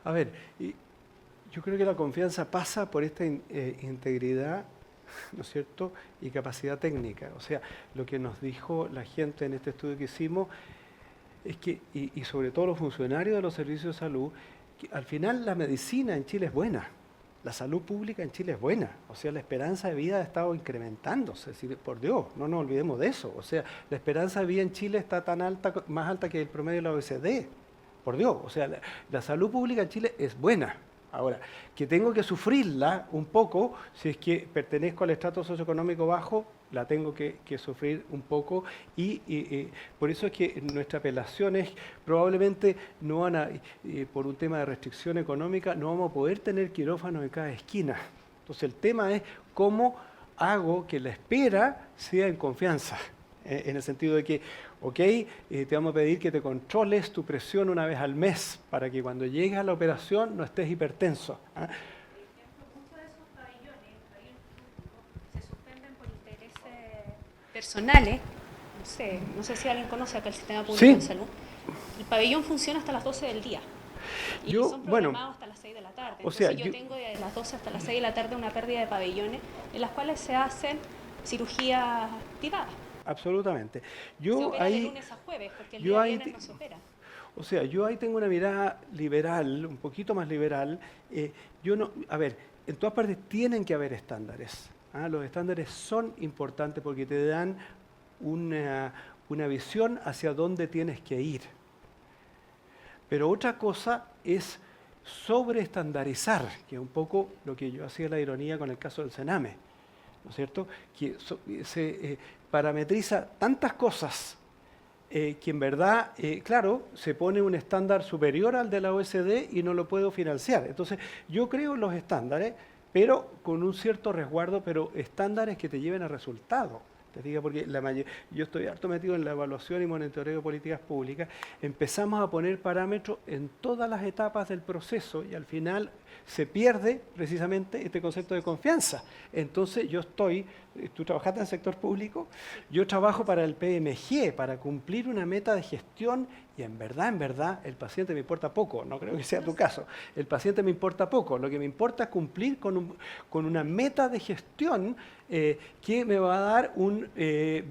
A ver, yo creo que la confianza pasa por esta integridad, ¿no es cierto?, y capacidad técnica. O sea, lo que nos dijo la gente en este estudio que hicimos es que, y sobre todo los funcionarios de los servicios de salud, que al final la medicina en Chile es buena. La salud pública en Chile es buena, o sea, la esperanza de vida ha estado incrementándose, es decir, por Dios, no nos olvidemos de eso. O sea, la esperanza de vida en Chile está tan alta, más alta que el promedio de la OECD, por Dios. O sea, la salud pública en Chile es buena. Ahora, que tengo que sufrirla un poco, si es que pertenezco al estrato socioeconómico bajo, la tengo que sufrir un poco, y por eso es que nuestra apelación es, probablemente no van a, por un tema de restricción económica, no vamos a poder tener quirófanos en cada esquina. Entonces el tema es cómo hago que la espera sea en confianza, en el sentido de que, ok, te vamos a pedir que te controles tu presión una vez al mes, para que cuando llegues a la operación no estés hipertenso, ¿ah? Personales, no sé si alguien conoce acá el sistema público de salud. El pabellón funciona hasta las 12 del día. Y son programados hasta las 6 de la tarde. Entonces yo tengo de las 12 hasta las 6 de la tarde una pérdida de pabellones en las cuales se hacen cirugías privadas. Absolutamente. Se opera de lunes a jueves, porque el día viernes no se opera. O sea, yo ahí tengo una mirada liberal, un poquito más liberal. A ver, en todas partes tienen que haber estándares. Los estándares son importantes porque te dan una visión hacia dónde tienes que ir. Pero otra cosa es sobreestandarizar, que es un poco lo que yo hacía la ironía con el caso del CENAME, ¿no es cierto? Que se parametriza tantas cosas que en verdad, claro, se pone un estándar superior al de la OECD y no lo puedo financiar. Entonces, yo creo en los estándares, pero con un cierto resguardo, pero estándares que te lleven a resultados. Te digo, porque yo estoy harto metido en la evaluación y monitoreo de políticas públicas. Empezamos a poner parámetros en todas las etapas del proceso y al final se pierde precisamente este concepto de confianza. Entonces tú trabajaste en el sector público, yo trabajo para el PMG, para cumplir una meta de gestión y en verdad, el paciente me importa poco, no creo que sea tu caso, el paciente me importa poco, lo que me importa es cumplir con una meta de gestión que me va a dar un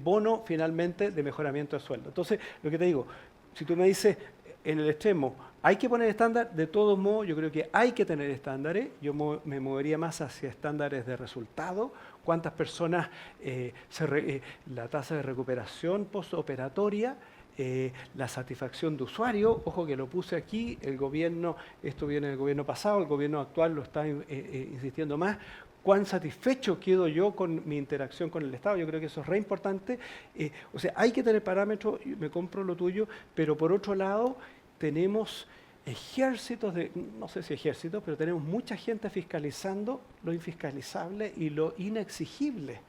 bono finalmente de mejoramiento de sueldo. Entonces, lo que te digo, si tú me dices en el extremo, hay que poner estándar, de todos modos yo creo que hay que tener estándares, yo me movería más hacia estándares de resultado, cuántas personas, la tasa de recuperación postoperatoria, la satisfacción de usuario, ojo que lo puse aquí, el gobierno, esto viene del gobierno pasado, el gobierno actual lo está insistiendo más, cuán satisfecho quedo yo con mi interacción con el Estado, yo creo que eso es re importante, o sea, hay que tener parámetros, me compro lo tuyo, pero por otro lado tenemos ejércitos no sé si ejércitos, pero tenemos mucha gente fiscalizando lo infiscalizable y lo inexigible,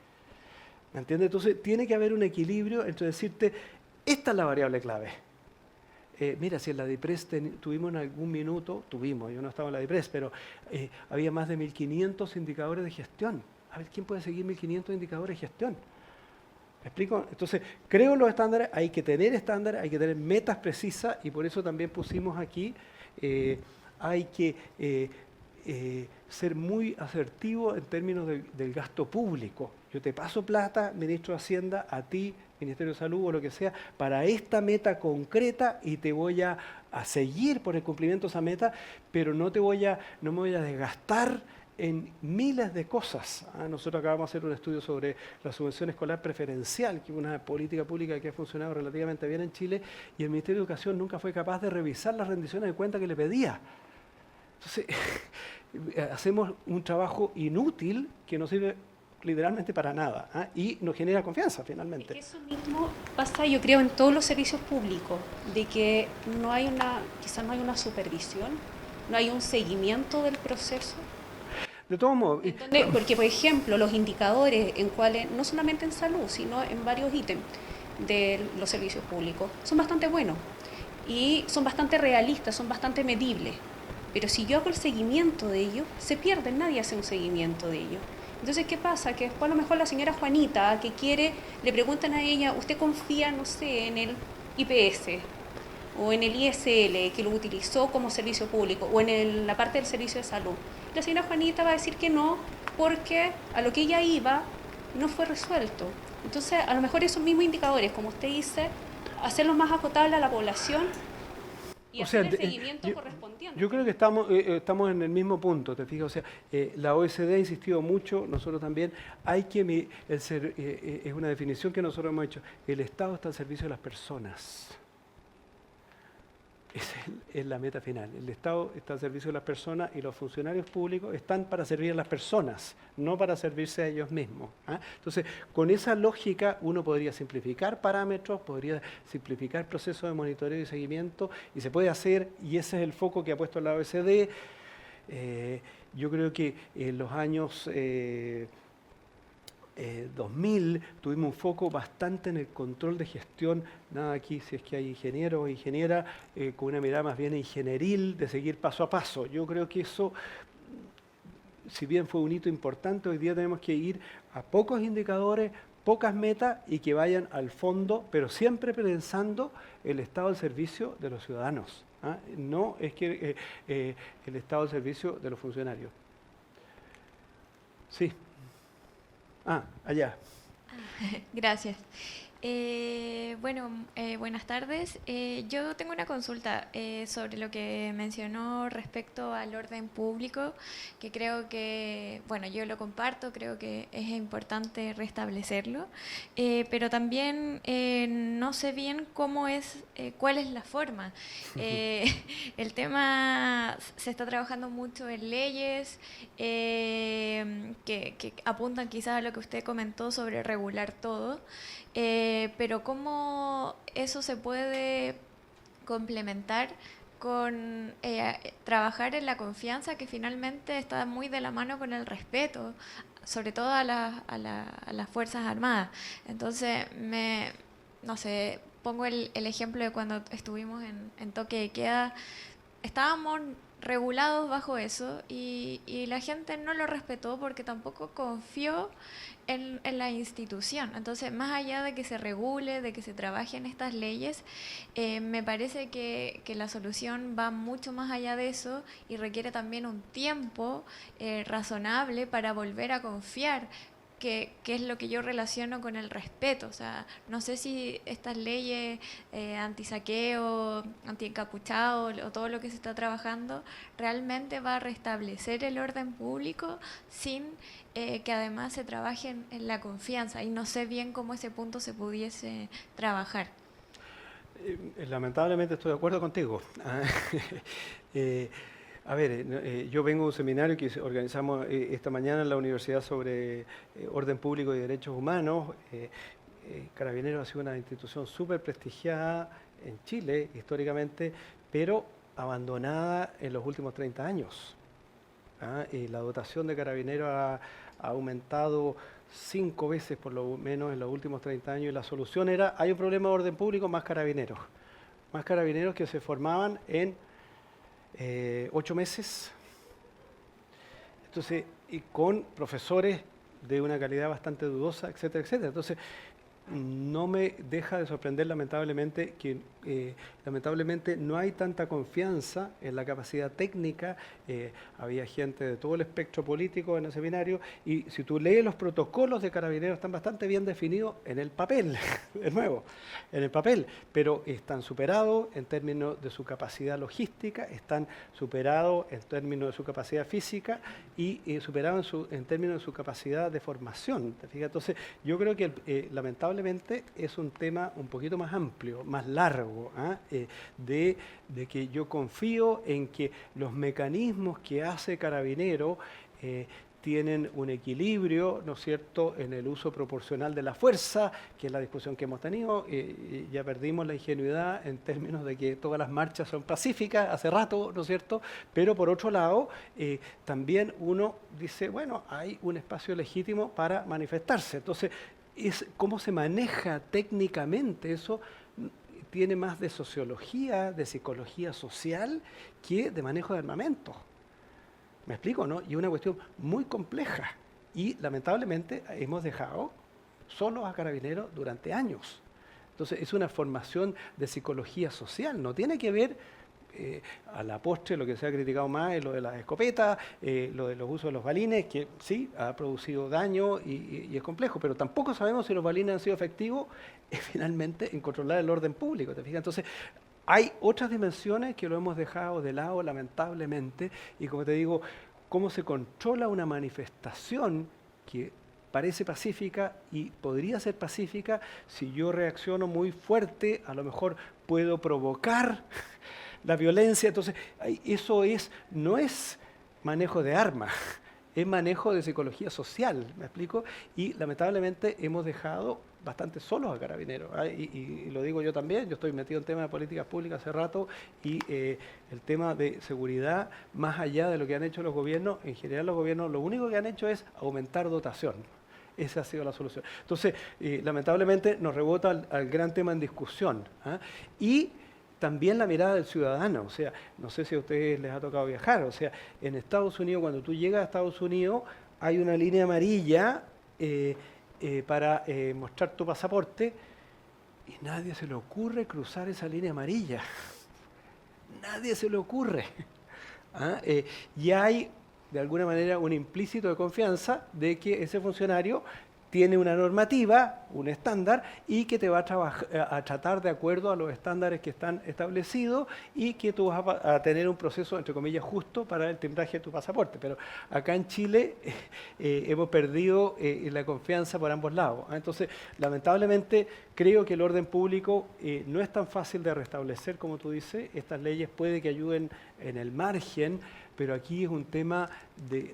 ¿me entiendes? Entonces tiene que haber un equilibrio entre decirte, esta es la variable clave. Mira, si en la DIPRES tuvimos en algún minuto, yo no estaba en la DIPRES, pero había más de 1.500 indicadores de gestión. A ver, ¿quién puede seguir 1.500 indicadores de gestión? ¿Me explico? Entonces, creo en los estándares, hay que tener metas precisas y por eso también pusimos aquí, hay que ser muy asertivo en términos del gasto público. Yo te paso plata, ministro de Hacienda, a ti, Ministerio de Salud o lo que sea, para esta meta concreta y te voy a seguir por el cumplimiento de esa meta, pero no me voy a desgastar en miles de cosas. Nosotros acabamos de hacer un estudio sobre la subvención escolar preferencial, que es una política pública que ha funcionado relativamente bien en Chile, y el Ministerio de Educación nunca fue capaz de revisar las rendiciones de cuenta que le pedía. Entonces, hacemos un trabajo inútil que no sirve literalmente para nada y nos genera confianza finalmente. Es que eso mismo pasa, yo creo, en todos los servicios públicos, de que quizás no hay una supervisión, no hay un seguimiento del proceso. De todos modos. Porque, por ejemplo, los indicadores en cuales, no solamente en salud, sino en varios ítems de los servicios públicos, son bastante buenos y son bastante realistas, son bastante medibles. Pero si yo hago el seguimiento de ellos, se pierden, nadie hace un seguimiento de ellos. Entonces, ¿qué pasa? Que después a lo mejor la señora Juanita, le preguntan a ella, ¿usted confía, no sé, en el IPS o en el ISL, que lo utilizó como servicio público, o en la parte del servicio de salud? La señora Juanita va a decir que no, porque a lo que ella iba no fue resuelto. Entonces, a lo mejor esos mismos indicadores, como usted dice, hacerlos más acotables a la población y hacer el seguimiento correspondiente. Yo creo que estamos en el mismo punto, te fijas. O sea, la OECD ha insistido mucho, nosotros también. Es una definición que nosotros hemos hecho. El Estado está al servicio de las personas. Esa es la meta final. El Estado está al servicio de las personas y los funcionarios públicos están para servir a las personas, no para servirse a ellos mismos. Entonces, con esa lógica uno podría simplificar parámetros, podría simplificar procesos de monitoreo y seguimiento, y se puede hacer, y ese es el foco que ha puesto la OECD. Yo creo que en los años 2000 tuvimos un foco bastante en el control de gestión, nada aquí si es que hay ingenieros o ingeniera, con una mirada más bien ingenieril, de seguir paso a paso. Yo creo que eso, si bien fue un hito importante, hoy día tenemos que ir a pocos indicadores, pocas metas y que vayan al fondo, pero siempre pensando el estado al servicio de los ciudadanos. No es que el estado al servicio de los funcionarios. Sí. Allá. Gracias. Buenas tardes. Yo tengo una consulta sobre lo que mencionó respecto al orden público, que creo que, yo lo comparto, creo que es importante restablecerlo, pero también no sé bien cuál es la forma. El tema se está trabajando mucho en leyes que apuntan quizás a lo que usted comentó sobre regular todo. pero cómo eso se puede complementar con trabajar en la confianza, que finalmente está muy de la mano con el respeto, sobre todo a las Fuerzas Armadas. Entonces, no sé, pongo el ejemplo de cuando estuvimos en toque de queda. Estábamos regulados bajo eso y la gente no lo respetó porque tampoco confió en la institución. Entonces, más allá de que se regule, de que se trabaje en estas leyes, me parece que la solución va mucho más allá de eso y requiere también un tiempo razonable para volver a confiar, que es lo que yo relaciono con el respeto. O sea, no sé si estas leyes antisaqueo, antiencapuchado o todo lo que se está trabajando realmente va a restablecer el orden público sin que además se trabaje en la confianza, y no sé bien cómo ese punto se pudiese trabajar. Lamentablemente estoy de acuerdo contigo. A ver, yo vengo de un seminario que organizamos esta mañana en la universidad sobre orden público y derechos humanos. Carabineros ha sido una institución súper prestigiada en Chile históricamente, pero abandonada en los últimos 30 años. La dotación de Carabineros ha aumentado 5 veces por lo menos en los últimos 30 años, y la solución era: hay un problema de orden público, más carabineros. Más carabineros que se formaban en 8 meses, entonces, y con profesores de una calidad bastante dudosa, etcétera, etcétera. Entonces, no me deja de sorprender lamentablemente que lamentablemente no hay tanta confianza en la capacidad técnica. Había gente de todo el espectro político en el seminario, y si tú lees los protocolos de Carabineros están bastante bien definidos en el papel, de nuevo, en el papel, pero están superados en términos de su capacidad logística, están superados en términos de su capacidad física y superados en términos de su capacidad de formación. ¿Te fijas? Entonces, yo creo que lamentablemente es un tema un poquito más amplio, más largo, de que yo confío en que los mecanismos que hace Carabinero tienen un equilibrio, ¿no es cierto?, en el uso proporcional de la fuerza, que es la discusión que hemos tenido. Ya perdimos la ingenuidad en términos de que todas las marchas son pacíficas hace rato, ¿no es cierto? Pero por otro lado, también uno dice, bueno, hay un espacio legítimo para manifestarse. Entonces, cómo se maneja técnicamente eso tiene más de sociología, de psicología social, que de manejo de armamento. ¿Me explico, no? Y es una cuestión muy compleja. Y lamentablemente hemos dejado solos a Carabineros durante años. Entonces, es una formación de psicología social. No tiene que ver, a la postre, lo que se ha criticado más es lo de las escopetas, lo de los usos de los balines, que sí, ha producido daño y es complejo, pero tampoco sabemos si los balines han sido efectivos finalmente en controlar el orden público, ¿te fijas? Entonces, hay otras dimensiones que lo hemos dejado de lado, lamentablemente, y como te digo, cómo se controla una manifestación que parece pacífica y podría ser pacífica. Si yo reacciono muy fuerte, a lo mejor puedo provocar la violencia. Entonces, eso no es manejo de armas, es manejo de psicología social, ¿me explico? Y lamentablemente hemos dejado bastante solos a Carabineros. Y lo digo yo también, yo estoy metido en temas de políticas públicas hace rato, y el tema de seguridad, más allá de lo que han hecho los gobiernos, en general los gobiernos lo único que han hecho es aumentar dotación. Esa ha sido la solución. Entonces, lamentablemente nos rebota al gran tema en discusión. Y también la mirada del ciudadano. O sea, no sé si a ustedes les ha tocado viajar. O sea, en Estados Unidos, cuando tú llegas a Estados Unidos, hay una línea amarilla para mostrar tu pasaporte, y nadie se le ocurre cruzar esa línea amarilla. Nadie se le ocurre. Y hay, de alguna manera, un implícito de confianza de que ese funcionario tiene una normativa, un estándar, y que te va a tratar de acuerdo a los estándares que están establecidos, y que tú vas a tener un proceso, entre comillas, justo para el timbraje de tu pasaporte. Pero acá en Chile hemos perdido la confianza por ambos lados. Entonces, lamentablemente, creo que el orden público no es tan fácil de restablecer como tú dices. Estas leyes puede que ayuden en el margen, pero aquí es un tema,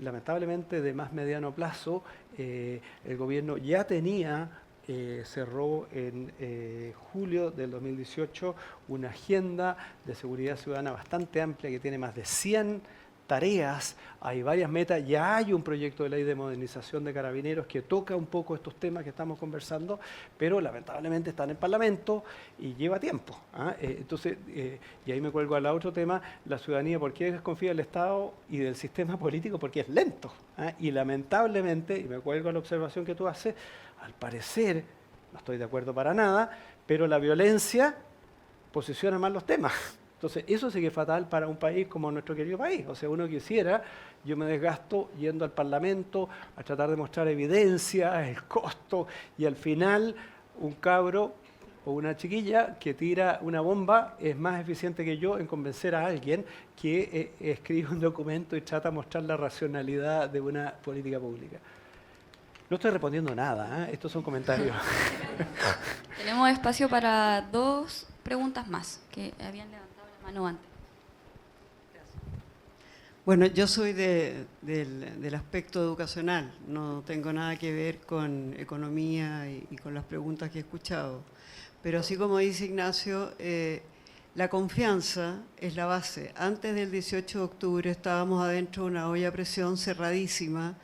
lamentablemente, de más mediano plazo. El gobierno ya tenía cerró en julio del 2018 una agenda de seguridad ciudadana bastante amplia que tiene más de 100 tareas, hay varias metas, ya hay un proyecto de ley de modernización de carabineros que toca un poco estos temas que estamos conversando, pero lamentablemente está en el Parlamento y lleva tiempo. Entonces, y ahí me cuelgo al otro tema, la ciudadanía, ¿por qué desconfía del Estado y del sistema político? Porque es lento. Y lamentablemente, y me cuelgo a la observación que tú haces, al parecer, no estoy de acuerdo para nada, pero la violencia posiciona mal los temas. Entonces, eso sí que es fatal para un país como nuestro querido país. O sea, uno quisiera, yo me desgasto yendo al Parlamento a tratar de mostrar evidencia, el costo, y al final un cabro o una chiquilla que tira una bomba es más eficiente que yo en convencer a alguien que escribe un documento y trata de mostrar la racionalidad de una política pública. No estoy respondiendo nada, estos son comentarios. Tenemos espacio para 2 preguntas más que habían levantado la mano antes. Bueno, yo soy del aspecto educacional, no tengo nada que ver con economía y con las preguntas que he escuchado. Pero así como dice Ignacio, la confianza es la base. Antes del 18 de octubre estábamos adentro de una olla a presión cerradísima,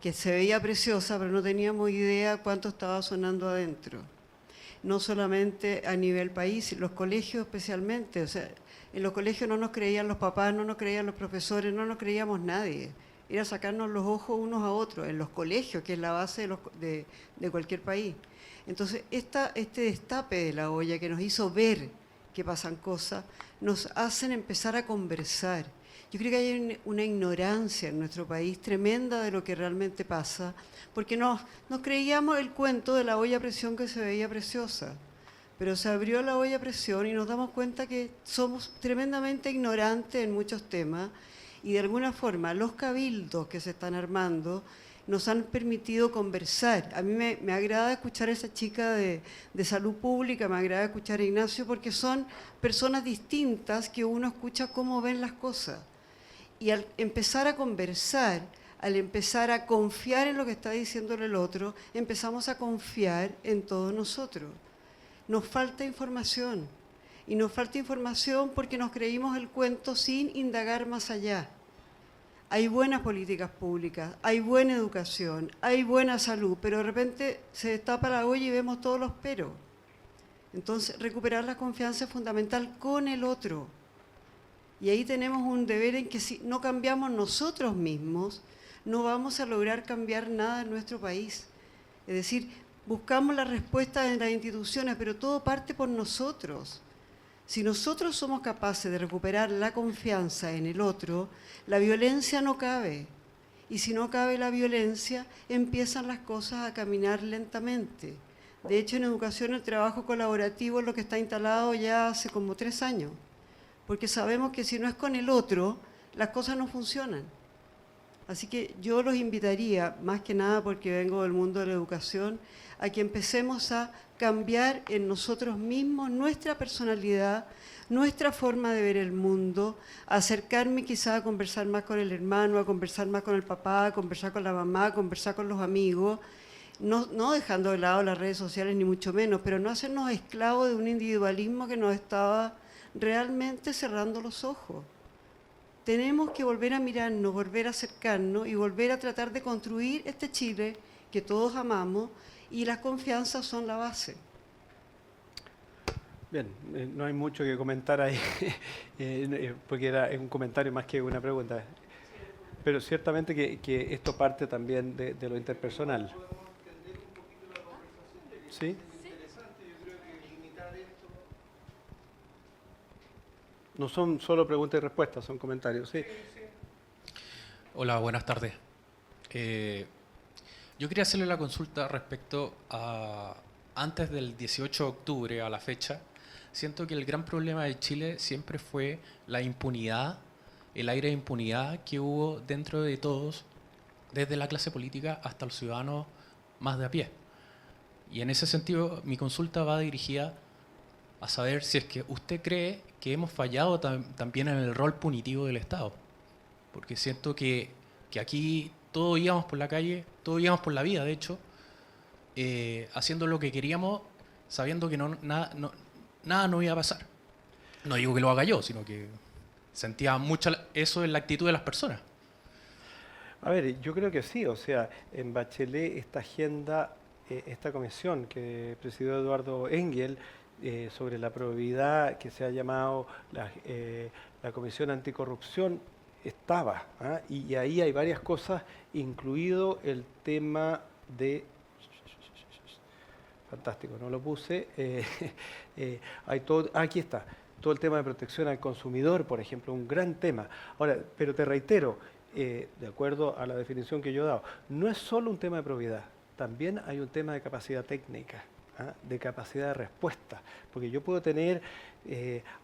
que se veía preciosa, pero no teníamos idea cuánto estaba sonando adentro. No solamente a nivel país, los colegios especialmente. O sea, en los colegios no nos creían los papás, no nos creían los profesores, no nos creíamos nadie. Era sacarnos los ojos unos a otros, en los colegios, que es la base de cualquier país. Entonces, este destape de la olla que nos hizo ver que pasan cosas, nos hacen empezar a conversar. Yo creo que hay una ignorancia en nuestro país tremenda de lo que realmente pasa, porque nos creíamos el cuento de la olla a presión que se veía preciosa, pero se abrió la olla a presión y nos damos cuenta que somos tremendamente ignorantes en muchos temas y de alguna forma los cabildos que se están armando nos han permitido conversar. A mí me agrada escuchar a esa chica de salud pública, me agrada escuchar a Ignacio, porque son personas distintas que uno escucha cómo ven las cosas. Y al empezar a conversar, al empezar a confiar en lo que está diciéndole el otro, empezamos a confiar en todos nosotros. Nos falta información, y nos falta información porque nos creímos el cuento sin indagar más allá. Hay buenas políticas públicas, hay buena educación, hay buena salud, pero de repente se destapa la olla y vemos todos los peros. Entonces, recuperar la confianza es fundamental con el otro. Y ahí tenemos un deber en que si no cambiamos nosotros mismos, no vamos a lograr cambiar nada en nuestro país. Es decir, buscamos la respuesta en las instituciones, pero todo parte por nosotros. Si nosotros somos capaces de recuperar la confianza en el otro, la violencia no cabe. Y si no cabe la violencia, empiezan las cosas a caminar lentamente. De hecho, en educación el trabajo colaborativo es lo que está instalado ya hace como 3 años. Porque sabemos que si no es con el otro, las cosas no funcionan. Así que yo los invitaría, más que nada porque vengo del mundo de la educación, a que empecemos a cambiar en nosotros mismos nuestra personalidad, nuestra forma de ver el mundo, a acercarme quizá a conversar más con el hermano, a conversar más con el papá, a conversar con la mamá, a conversar con los amigos, no dejando de lado las redes sociales ni mucho menos, pero no hacernos esclavos de un individualismo que nos estaba realmente cerrando los ojos. Tenemos que volver a mirarnos, volver a acercarnos y volver a tratar de construir este Chile que todos amamos, y las confianzas son la base. Bien, no hay mucho que comentar ahí, porque era un comentario más que una pregunta. Pero ciertamente que esto parte también de lo interpersonal. ¿Sí? No son solo preguntas y respuestas, son comentarios. Sí. Hola, buenas tardes. Yo quería hacerle la consulta respecto a antes del 18 de octubre a la fecha. Siento que el gran problema de Chile siempre fue la impunidad, el aire de impunidad que hubo dentro de todos, desde la clase política hasta los ciudadanos más de a pie. Y en ese sentido, mi consulta va dirigida a saber si es que usted cree que hemos fallado también en el rol punitivo del Estado. Porque siento que aquí todos íbamos por la calle, todos íbamos por la vida, de hecho, haciendo lo que queríamos, sabiendo que nada no iba a pasar. No digo que lo haga yo, sino que sentía mucho eso en la actitud de las personas. A ver, yo creo que sí, o sea, en Bachelet esta agenda, esta comisión que presidió Eduardo Engel sobre la probidad, que se ha llamado la Comisión Anticorrupción, estaba, ¿ah? Y ahí hay varias cosas, incluido el tema de... Fantástico, no lo puse. Hay todo, aquí está, todo el tema de protección al consumidor, por ejemplo, un gran tema. Ahora, pero te reitero, de acuerdo a la definición que yo he dado, no es solo un tema de probidad, también hay un tema de capacidad técnica, ¿ah? De capacidad de respuesta, porque yo puedo tener,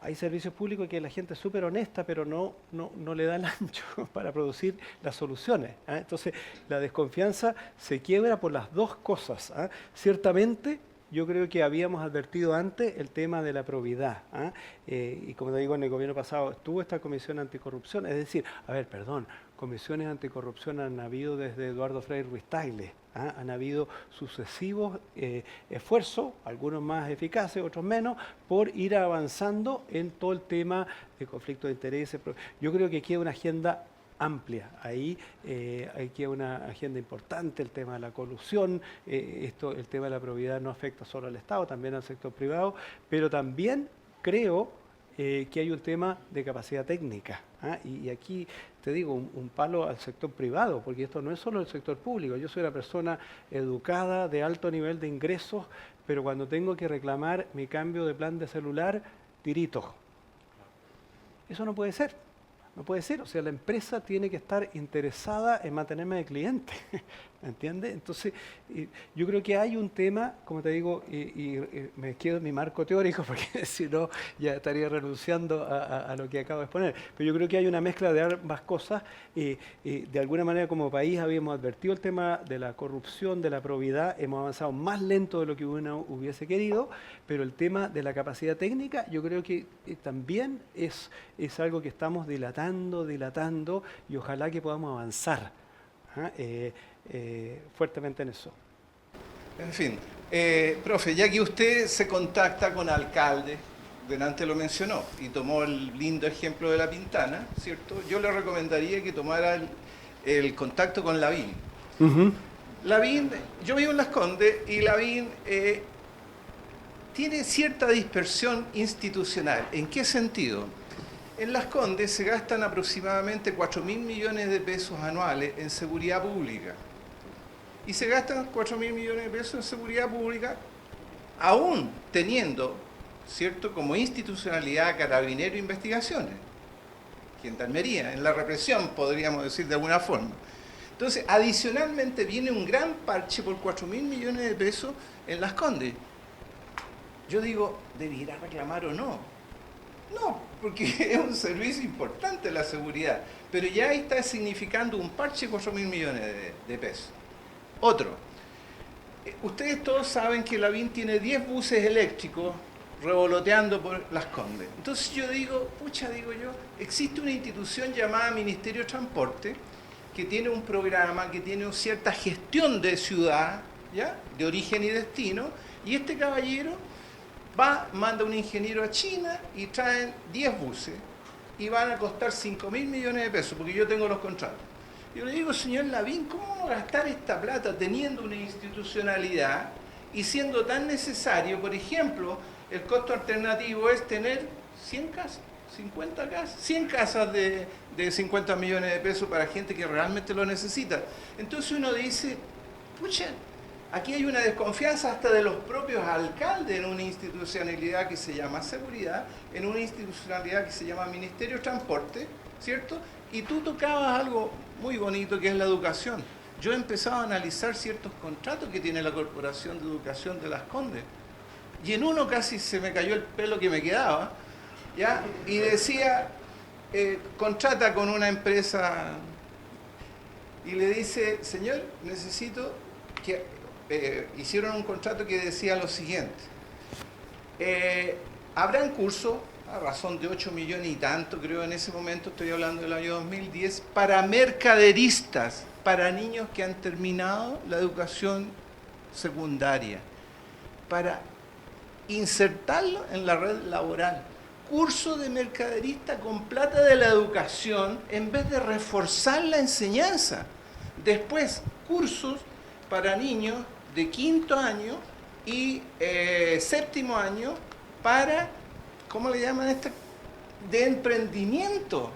hay servicios públicos que la gente es súper honesta, pero no le da el ancho para producir las soluciones, ¿ah? Entonces, la desconfianza se quiebra por las dos cosas, ¿ah? Ciertamente, yo creo que habíamos advertido antes el tema de la probidad, ¿ah? Y como te digo, en el gobierno pasado estuvo esta comisión anticorrupción, es decir, comisiones anticorrupción han habido desde Eduardo Frei Ruiz-Tagle, ¿ah? Han habido sucesivos esfuerzos, algunos más eficaces, otros menos, por ir avanzando en todo el tema de conflicto de intereses. Yo creo que aquí hay una agenda amplia. Ahí hay una agenda importante, el tema de la colusión, el tema de la probidad no afecta solo al Estado, también al sector privado, pero también creo que hay un tema de capacidad técnica, ¿ah? Y aquí te digo, un palo al sector privado, porque esto no es solo el sector público. Yo soy una persona educada, de alto nivel de ingresos, pero cuando tengo que reclamar mi cambio de plan de celular, tirito. Eso no puede ser. No puede ser, o sea, la empresa tiene que estar interesada en mantenerme de cliente, ¿me entiendes? Entonces, yo creo que hay un tema, como te digo, y me quedo en mi marco teórico, porque si no, ya estaría renunciando a lo que acabo de exponer, pero yo creo que hay una mezcla de ambas cosas, de alguna manera como país habíamos advertido el tema de la corrupción, de la probidad, hemos avanzado más lento de lo que uno hubiese querido, pero el tema de la capacidad técnica, yo creo que también es algo que estamos dilatando, y ojalá que podamos avanzar, ¿ah? Fuertemente en eso. En fin, profe, ya que usted se contacta con alcaldes, delante lo mencionó, y tomó el lindo ejemplo de La Pintana, ¿cierto? Yo le recomendaría que tomara el contacto con Lavín. Lavín, yo vivo en Las Condes, y Lavín tiene cierta dispersión institucional. ¿En qué sentido? En Las Condes se gastan aproximadamente 4.000 millones de pesos anuales en seguridad pública. Y se gastan 4.000 millones de pesos en seguridad pública, aún teniendo, ¿cierto?, como institucionalidad Carabineros e Investigaciones, Gendarmería, en la represión, podríamos decir de alguna forma. Entonces, adicionalmente viene un gran parche por 4.000 millones de pesos en Las Condes. Yo digo, ¿debiera reclamar o no? No, porque es un servicio importante la seguridad, pero ya está significando un parche de 4.000 millones de pesos. Otro, ustedes todos saben que Lavín tiene 10 buses eléctricos revoloteando por Las Condes. Entonces yo digo, existe una institución llamada Ministerio de Transporte que tiene un programa, que tiene cierta gestión de ciudad, ¿ya?, de origen y destino, y este caballero manda un ingeniero a China y traen 10 buses y van a costar 5.000 millones de pesos, porque yo tengo los contratos. Yo le digo, señor Lavín, ¿cómo vamos a gastar esta plata teniendo una institucionalidad y siendo tan necesario? Por ejemplo, el costo alternativo es tener 100 casas, 50 casas, 100 casas de 50 millones de pesos para gente que realmente lo necesita. Entonces uno dice, aquí hay una desconfianza hasta de los propios alcaldes en una institucionalidad que se llama seguridad, en una institucionalidad que se llama Ministerio de Transporte, ¿cierto? Y tú tocabas algo muy bonito que es la educación. Yo he empezado a analizar ciertos contratos que tiene la Corporación de Educación de Las Condes, y en uno casi se me cayó el pelo que me quedaba, ¿ya? Y decía, contrata con una empresa y le dice, señor, necesito que... hicieron un contrato que decía lo siguiente, habrán cursos a razón de 8 millones y tanto, creo en ese momento, estoy hablando del año 2010, para mercaderistas, para niños que han terminado la educación secundaria para insertarlo en la red laboral. Curso de mercaderista con plata de la educación en vez de reforzar la enseñanza. Después, cursos para niños de 5º año y 7º año para, ¿cómo le llaman esta? De emprendimiento.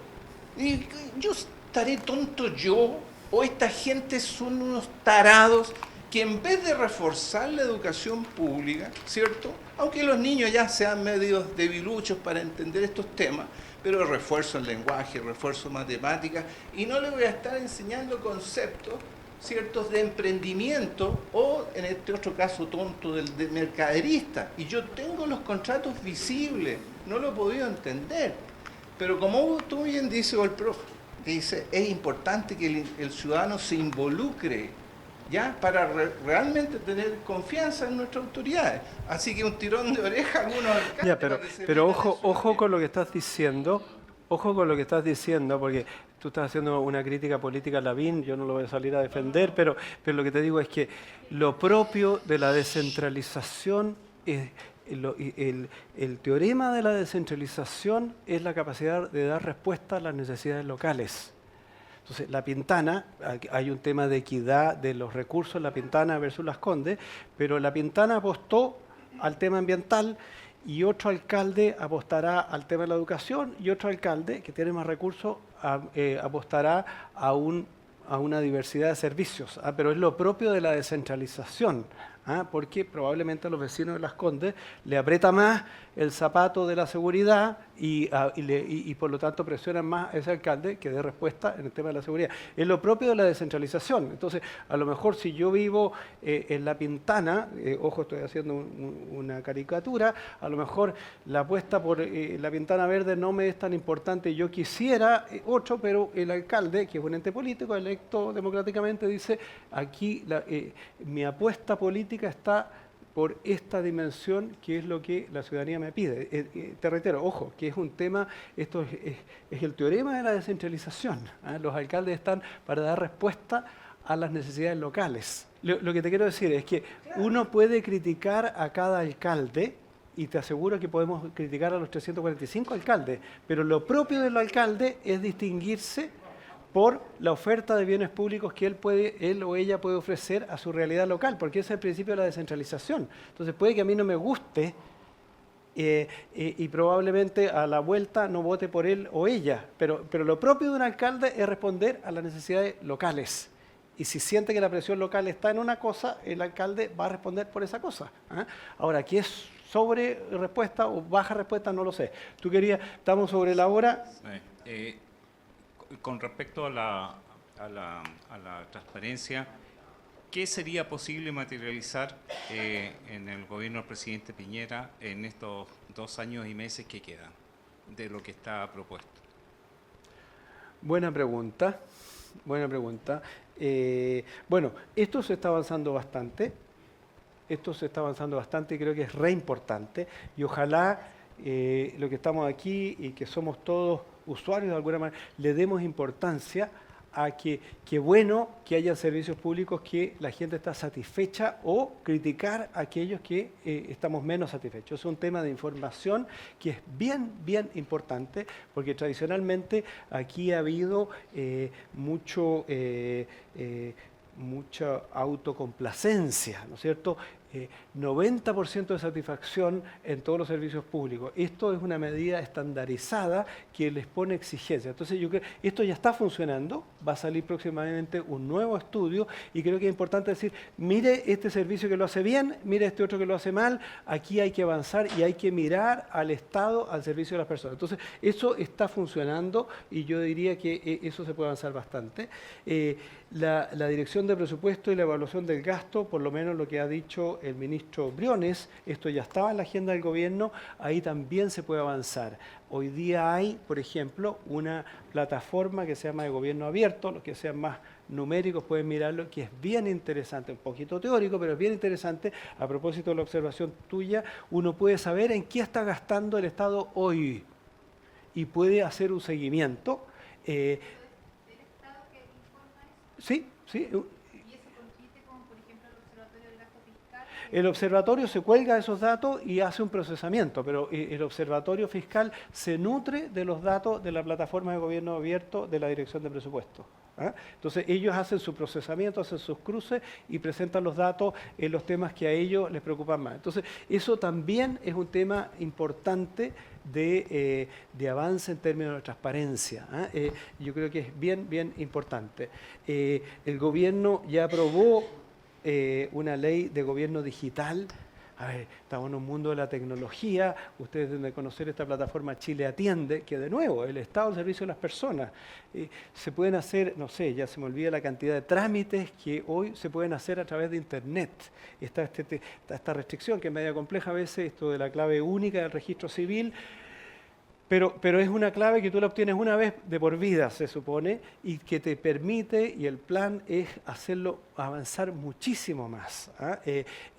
Y yo estaré tonto yo, o esta gente son unos tarados que en vez de reforzar la educación pública, ¿cierto? Aunque los niños ya sean medio debiluchos para entender estos temas, pero refuerzo en lenguaje, refuerzo en matemáticas, y no les voy a estar enseñando conceptos, ¿ciertos?, de emprendimiento, o en este otro caso tonto de mercaderista. Y yo tengo los contratos visibles, no lo he podido entender. Pero como tú bien dices, o el profe dice, es importante que el ciudadano se involucre, ¿ya? Para realmente tener confianza en nuestras autoridades. Así que un tirón de oreja a algunos alcaldes. Ya, pero ojo con lo que estás diciendo, porque tú estás haciendo una crítica política a Lavín, yo no lo voy a salir a defender, pero lo que te digo es que lo propio de la descentralización es... El teorema de la descentralización es la capacidad de dar respuesta a las necesidades locales. Entonces, La Pintana, hay un tema de equidad de los recursos, La Pintana versus Las Condes, pero La Pintana apostó al tema ambiental y otro alcalde apostará al tema de la educación y otro alcalde, que tiene más recursos, apostará a una diversidad de servicios. Pero es lo propio de la descentralización. Porque probablemente a los vecinos de Las Condes le aprieta más el zapato de la seguridad y por lo tanto presionan más a ese alcalde que dé respuesta en el tema de la seguridad. Es lo propio de la descentralización. Entonces, a lo mejor si yo vivo en La Pintana, ojo, estoy haciendo una caricatura, a lo mejor la apuesta por La Pintana Verde no me es tan importante. Yo quisiera otro, pero el alcalde, que es un ente político electo democráticamente, dice, aquí mi apuesta política está por esta dimensión, que es lo que la ciudadanía me pide. Te reitero, ojo, que es un tema, esto es el teorema de la descentralización. Los alcaldes están para dar respuesta a las necesidades locales. Lo que te quiero decir es que uno puede criticar a cada alcalde, y te aseguro que podemos criticar a los 345 alcaldes, pero lo propio del alcalde es distinguirse por la oferta de bienes públicos que él o ella puede ofrecer a su realidad local, porque ese es el principio de la descentralización. Entonces puede que a mí no me guste y probablemente a la vuelta no vote por él o ella, pero lo propio de un alcalde es responder a las necesidades locales. Y si siente que la presión local está en una cosa, el alcalde va a responder por esa cosa. Ahora, ¿qué es sobre respuesta o baja respuesta? No lo sé. Estamos sobre la hora. Con respecto a la transparencia, ¿qué sería posible materializar en el gobierno del presidente Piñera en estos 2 años y meses que quedan de lo que está propuesto? Buena pregunta. Bueno, esto se está avanzando bastante. Y creo que es re importante. Y ojalá lo que estamos aquí y que somos todos usuarios de alguna manera, le demos importancia a que bueno que haya servicios públicos que la gente está satisfecha o criticar a aquellos que estamos menos satisfechos. Es un tema de información que es bien importante, porque tradicionalmente aquí ha habido mucha autocomplacencia, ¿no es cierto? 90% de satisfacción en todos los servicios públicos. Esto es una medida estandarizada que les pone exigencia. Entonces yo creo que esto ya está funcionando, va a salir próximamente un nuevo estudio y creo que es importante decir, mire este servicio que lo hace bien, mire este otro que lo hace mal, aquí hay que avanzar y hay que mirar al Estado, al servicio de las personas. Entonces eso está funcionando y yo diría que eso se puede avanzar bastante. La Dirección de Presupuesto y la evaluación del gasto, por lo menos lo que ha dicho el ministro Briones, esto ya estaba en la agenda del gobierno, ahí también se puede avanzar. Hoy día hay, por ejemplo, una plataforma que se llama de gobierno abierto, los que sean más numéricos pueden mirarlo, que es bien interesante, un poquito teórico, pero es bien interesante. A propósito de la observación tuya, uno puede saber en qué está gastando el Estado hoy y puede hacer un seguimiento. Sí. ¿Y eso compite con, por ejemplo, el Observatorio del Gasto el observatorio se cuelga de esos datos y hace un procesamiento, pero el observatorio fiscal se nutre de los datos de la plataforma de gobierno abierto de la Dirección de Presupuestos. ¿Ah? Entonces ellos hacen su procesamiento, hacen sus cruces y presentan los datos en los temas que a ellos les preocupan más. Entonces eso también es un tema importante de avance en términos de transparencia. Yo creo que es bien importante. El gobierno ya aprobó una ley de gobierno digital. A ver, estamos en un mundo de la tecnología, ustedes deben de conocer esta plataforma Chile Atiende, que de nuevo, el Estado al servicio de las personas. Se pueden hacer, no sé, ya se me olvida la cantidad de trámites que hoy se pueden hacer a través de Internet. Está esta restricción que es media compleja a veces, esto de la clave única del registro civil, pero es una clave que tú la obtienes una vez de por vida, se supone, y que te permite, y el plan es hacerlo avanzar muchísimo más.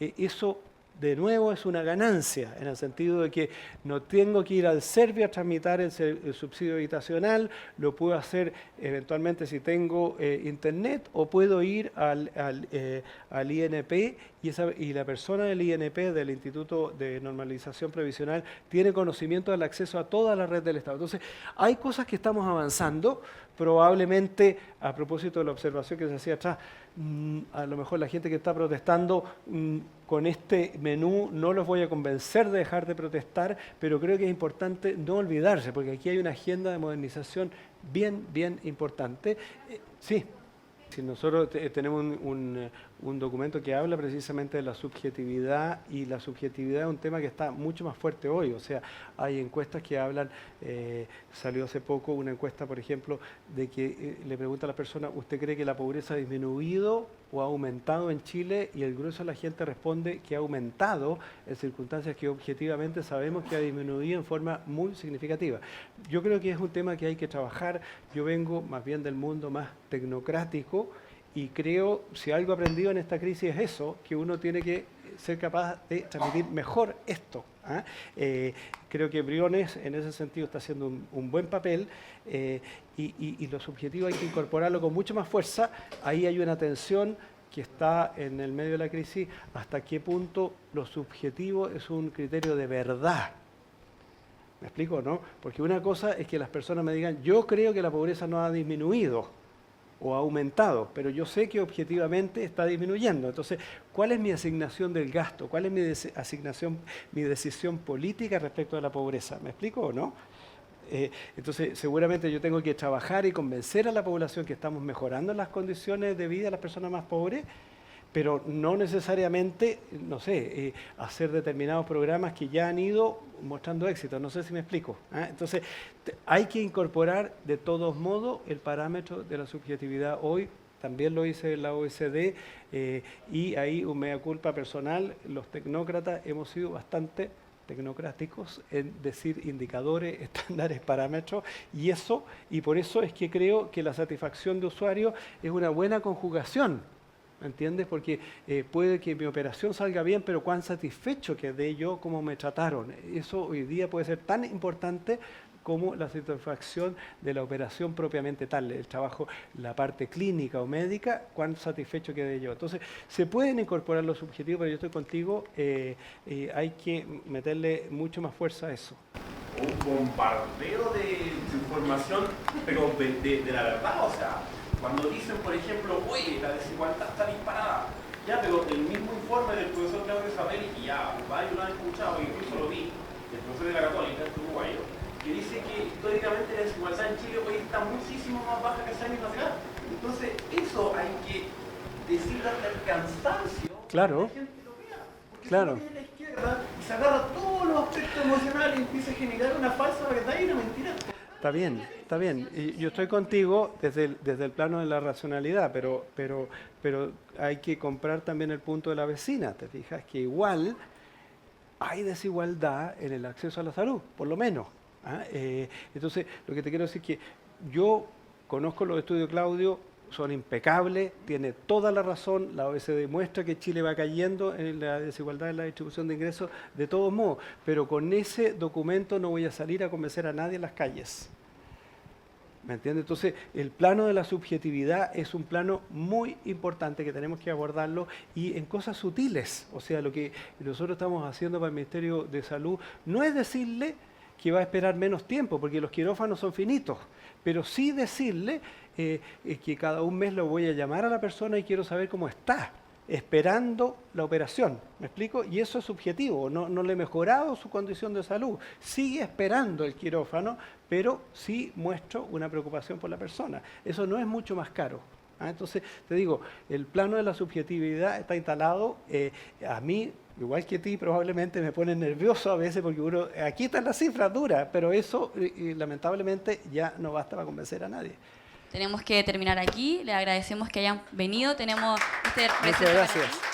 Eso, de nuevo, es una ganancia, en el sentido de que no tengo que ir al Servio a tramitar el subsidio habitacional, lo puedo hacer eventualmente si tengo internet, o puedo ir al INP, y la persona del INP, del Instituto de Normalización Previsional, tiene conocimiento del acceso a toda la red del Estado. Entonces, hay cosas que estamos avanzando, probablemente, a propósito de la observación que se hacía atrás, a lo mejor la gente que está protestando con este menú no los voy a convencer de dejar de protestar, pero creo que es importante no olvidarse, porque aquí hay una agenda de modernización bien importante. Sí. Si nosotros tenemos un documento que habla precisamente de la subjetividad, y la subjetividad es un tema que está mucho más fuerte hoy. O sea, hay encuestas que hablan, salió hace poco una encuesta, por ejemplo, de que le pregunta a la persona, ¿usted cree que la pobreza ha disminuido o ha aumentado en Chile? Y el grueso de la gente responde que ha aumentado en circunstancias que objetivamente sabemos que ha disminuido en forma muy significativa. Yo creo que es un tema que hay que trabajar. Yo vengo más bien del mundo más tecnocrático, y creo, si algo aprendido en esta crisis es eso, que uno tiene que ser capaz de transmitir mejor esto. Creo que Briones en ese sentido está haciendo un buen papel, y lo subjetivo hay que incorporarlo con mucha más fuerza. Ahí hay una tensión que está en el medio de la crisis, hasta qué punto lo subjetivo es un criterio de verdad. ¿Me explico, no? Porque una cosa es que las personas me digan, yo creo que la pobreza no ha disminuido o ha aumentado, pero yo sé que objetivamente está disminuyendo. Entonces, ¿cuál es mi asignación del gasto? ¿Cuál es mi decisión política respecto a la pobreza? ¿Me explico o no? Entonces, seguramente yo tengo que trabajar y convencer a la población que estamos mejorando las condiciones de vida de las personas más pobres, pero no necesariamente, no sé, hacer determinados programas que ya han ido mostrando éxito. No sé si me explico. Entonces, hay que incorporar de todos modos el parámetro de la subjetividad hoy. También lo hice en la OECD, y ahí un mea culpa personal. Los tecnócratas hemos sido bastante tecnocráticos en decir indicadores, estándares, parámetros, y por eso es que creo que la satisfacción de usuario es una buena conjugación. ¿Me entiendes? Porque puede que mi operación salga bien, pero cuán satisfecho quedé yo, cómo me trataron. Eso hoy día puede ser tan importante como la satisfacción de la operación propiamente tal, el trabajo, la parte clínica o médica, cuán satisfecho quedé yo. Entonces, se pueden incorporar los objetivos, pero yo estoy contigo, hay que meterle mucho más fuerza a eso. Un bombardeo de información, pero de la verdad, o sea, cuando dicen, por ejemplo, oye, la desigualdad está disparada, ya, pero el mismo informe del profesor Claudio Sabelli, que ya varios lo han escuchado, incluso lo vi, el profesor de la Católica, el uruguayo, que dice que históricamente la desigualdad en Chile hoy está muchísimo más baja que hace años atrás. Entonces, eso hay que decirlo hasta el cansancio. Claro. Que la gente lo vea. Porque claro. si uno viene a la izquierda y se agarra todos los aspectos emocionales y empieza a generar una falsa verdad y una mentira. Está bien, está bien. Y yo estoy contigo desde el plano de la racionalidad, pero hay que comprar también el punto de la vecina. Te fijas que igual hay desigualdad en el acceso a la salud, por lo menos. Entonces, lo que te quiero decir es que yo conozco los estudios de Claudio, son impecables, tiene toda la razón, la OECD demuestra que Chile va cayendo en la desigualdad en la distribución de ingresos de todos modos, pero con ese documento no voy a salir a convencer a nadie en las calles. ¿Me entiendes? Entonces, el plano de la subjetividad es un plano muy importante que tenemos que abordarlo y en cosas sutiles. O sea, lo que nosotros estamos haciendo para el Ministerio de Salud no es decirle que va a esperar menos tiempo, porque los quirófanos son finitos, pero sí decirle que cada un mes lo voy a llamar a la persona y quiero saber cómo está, esperando la operación, ¿me explico? Y eso es subjetivo, no le he mejorado su condición de salud, sigue esperando el quirófano, pero sí muestro una preocupación por la persona. Eso no es mucho más caro. Entonces, te digo, el plano de la subjetividad está instalado, a mí, igual que a ti, probablemente me pone nervioso a veces porque aquí están las cifras duras, pero eso lamentablemente ya no basta para convencer a nadie. Tenemos que terminar aquí. Le agradecemos que hayan venido. Tenemos este Muchas gracias.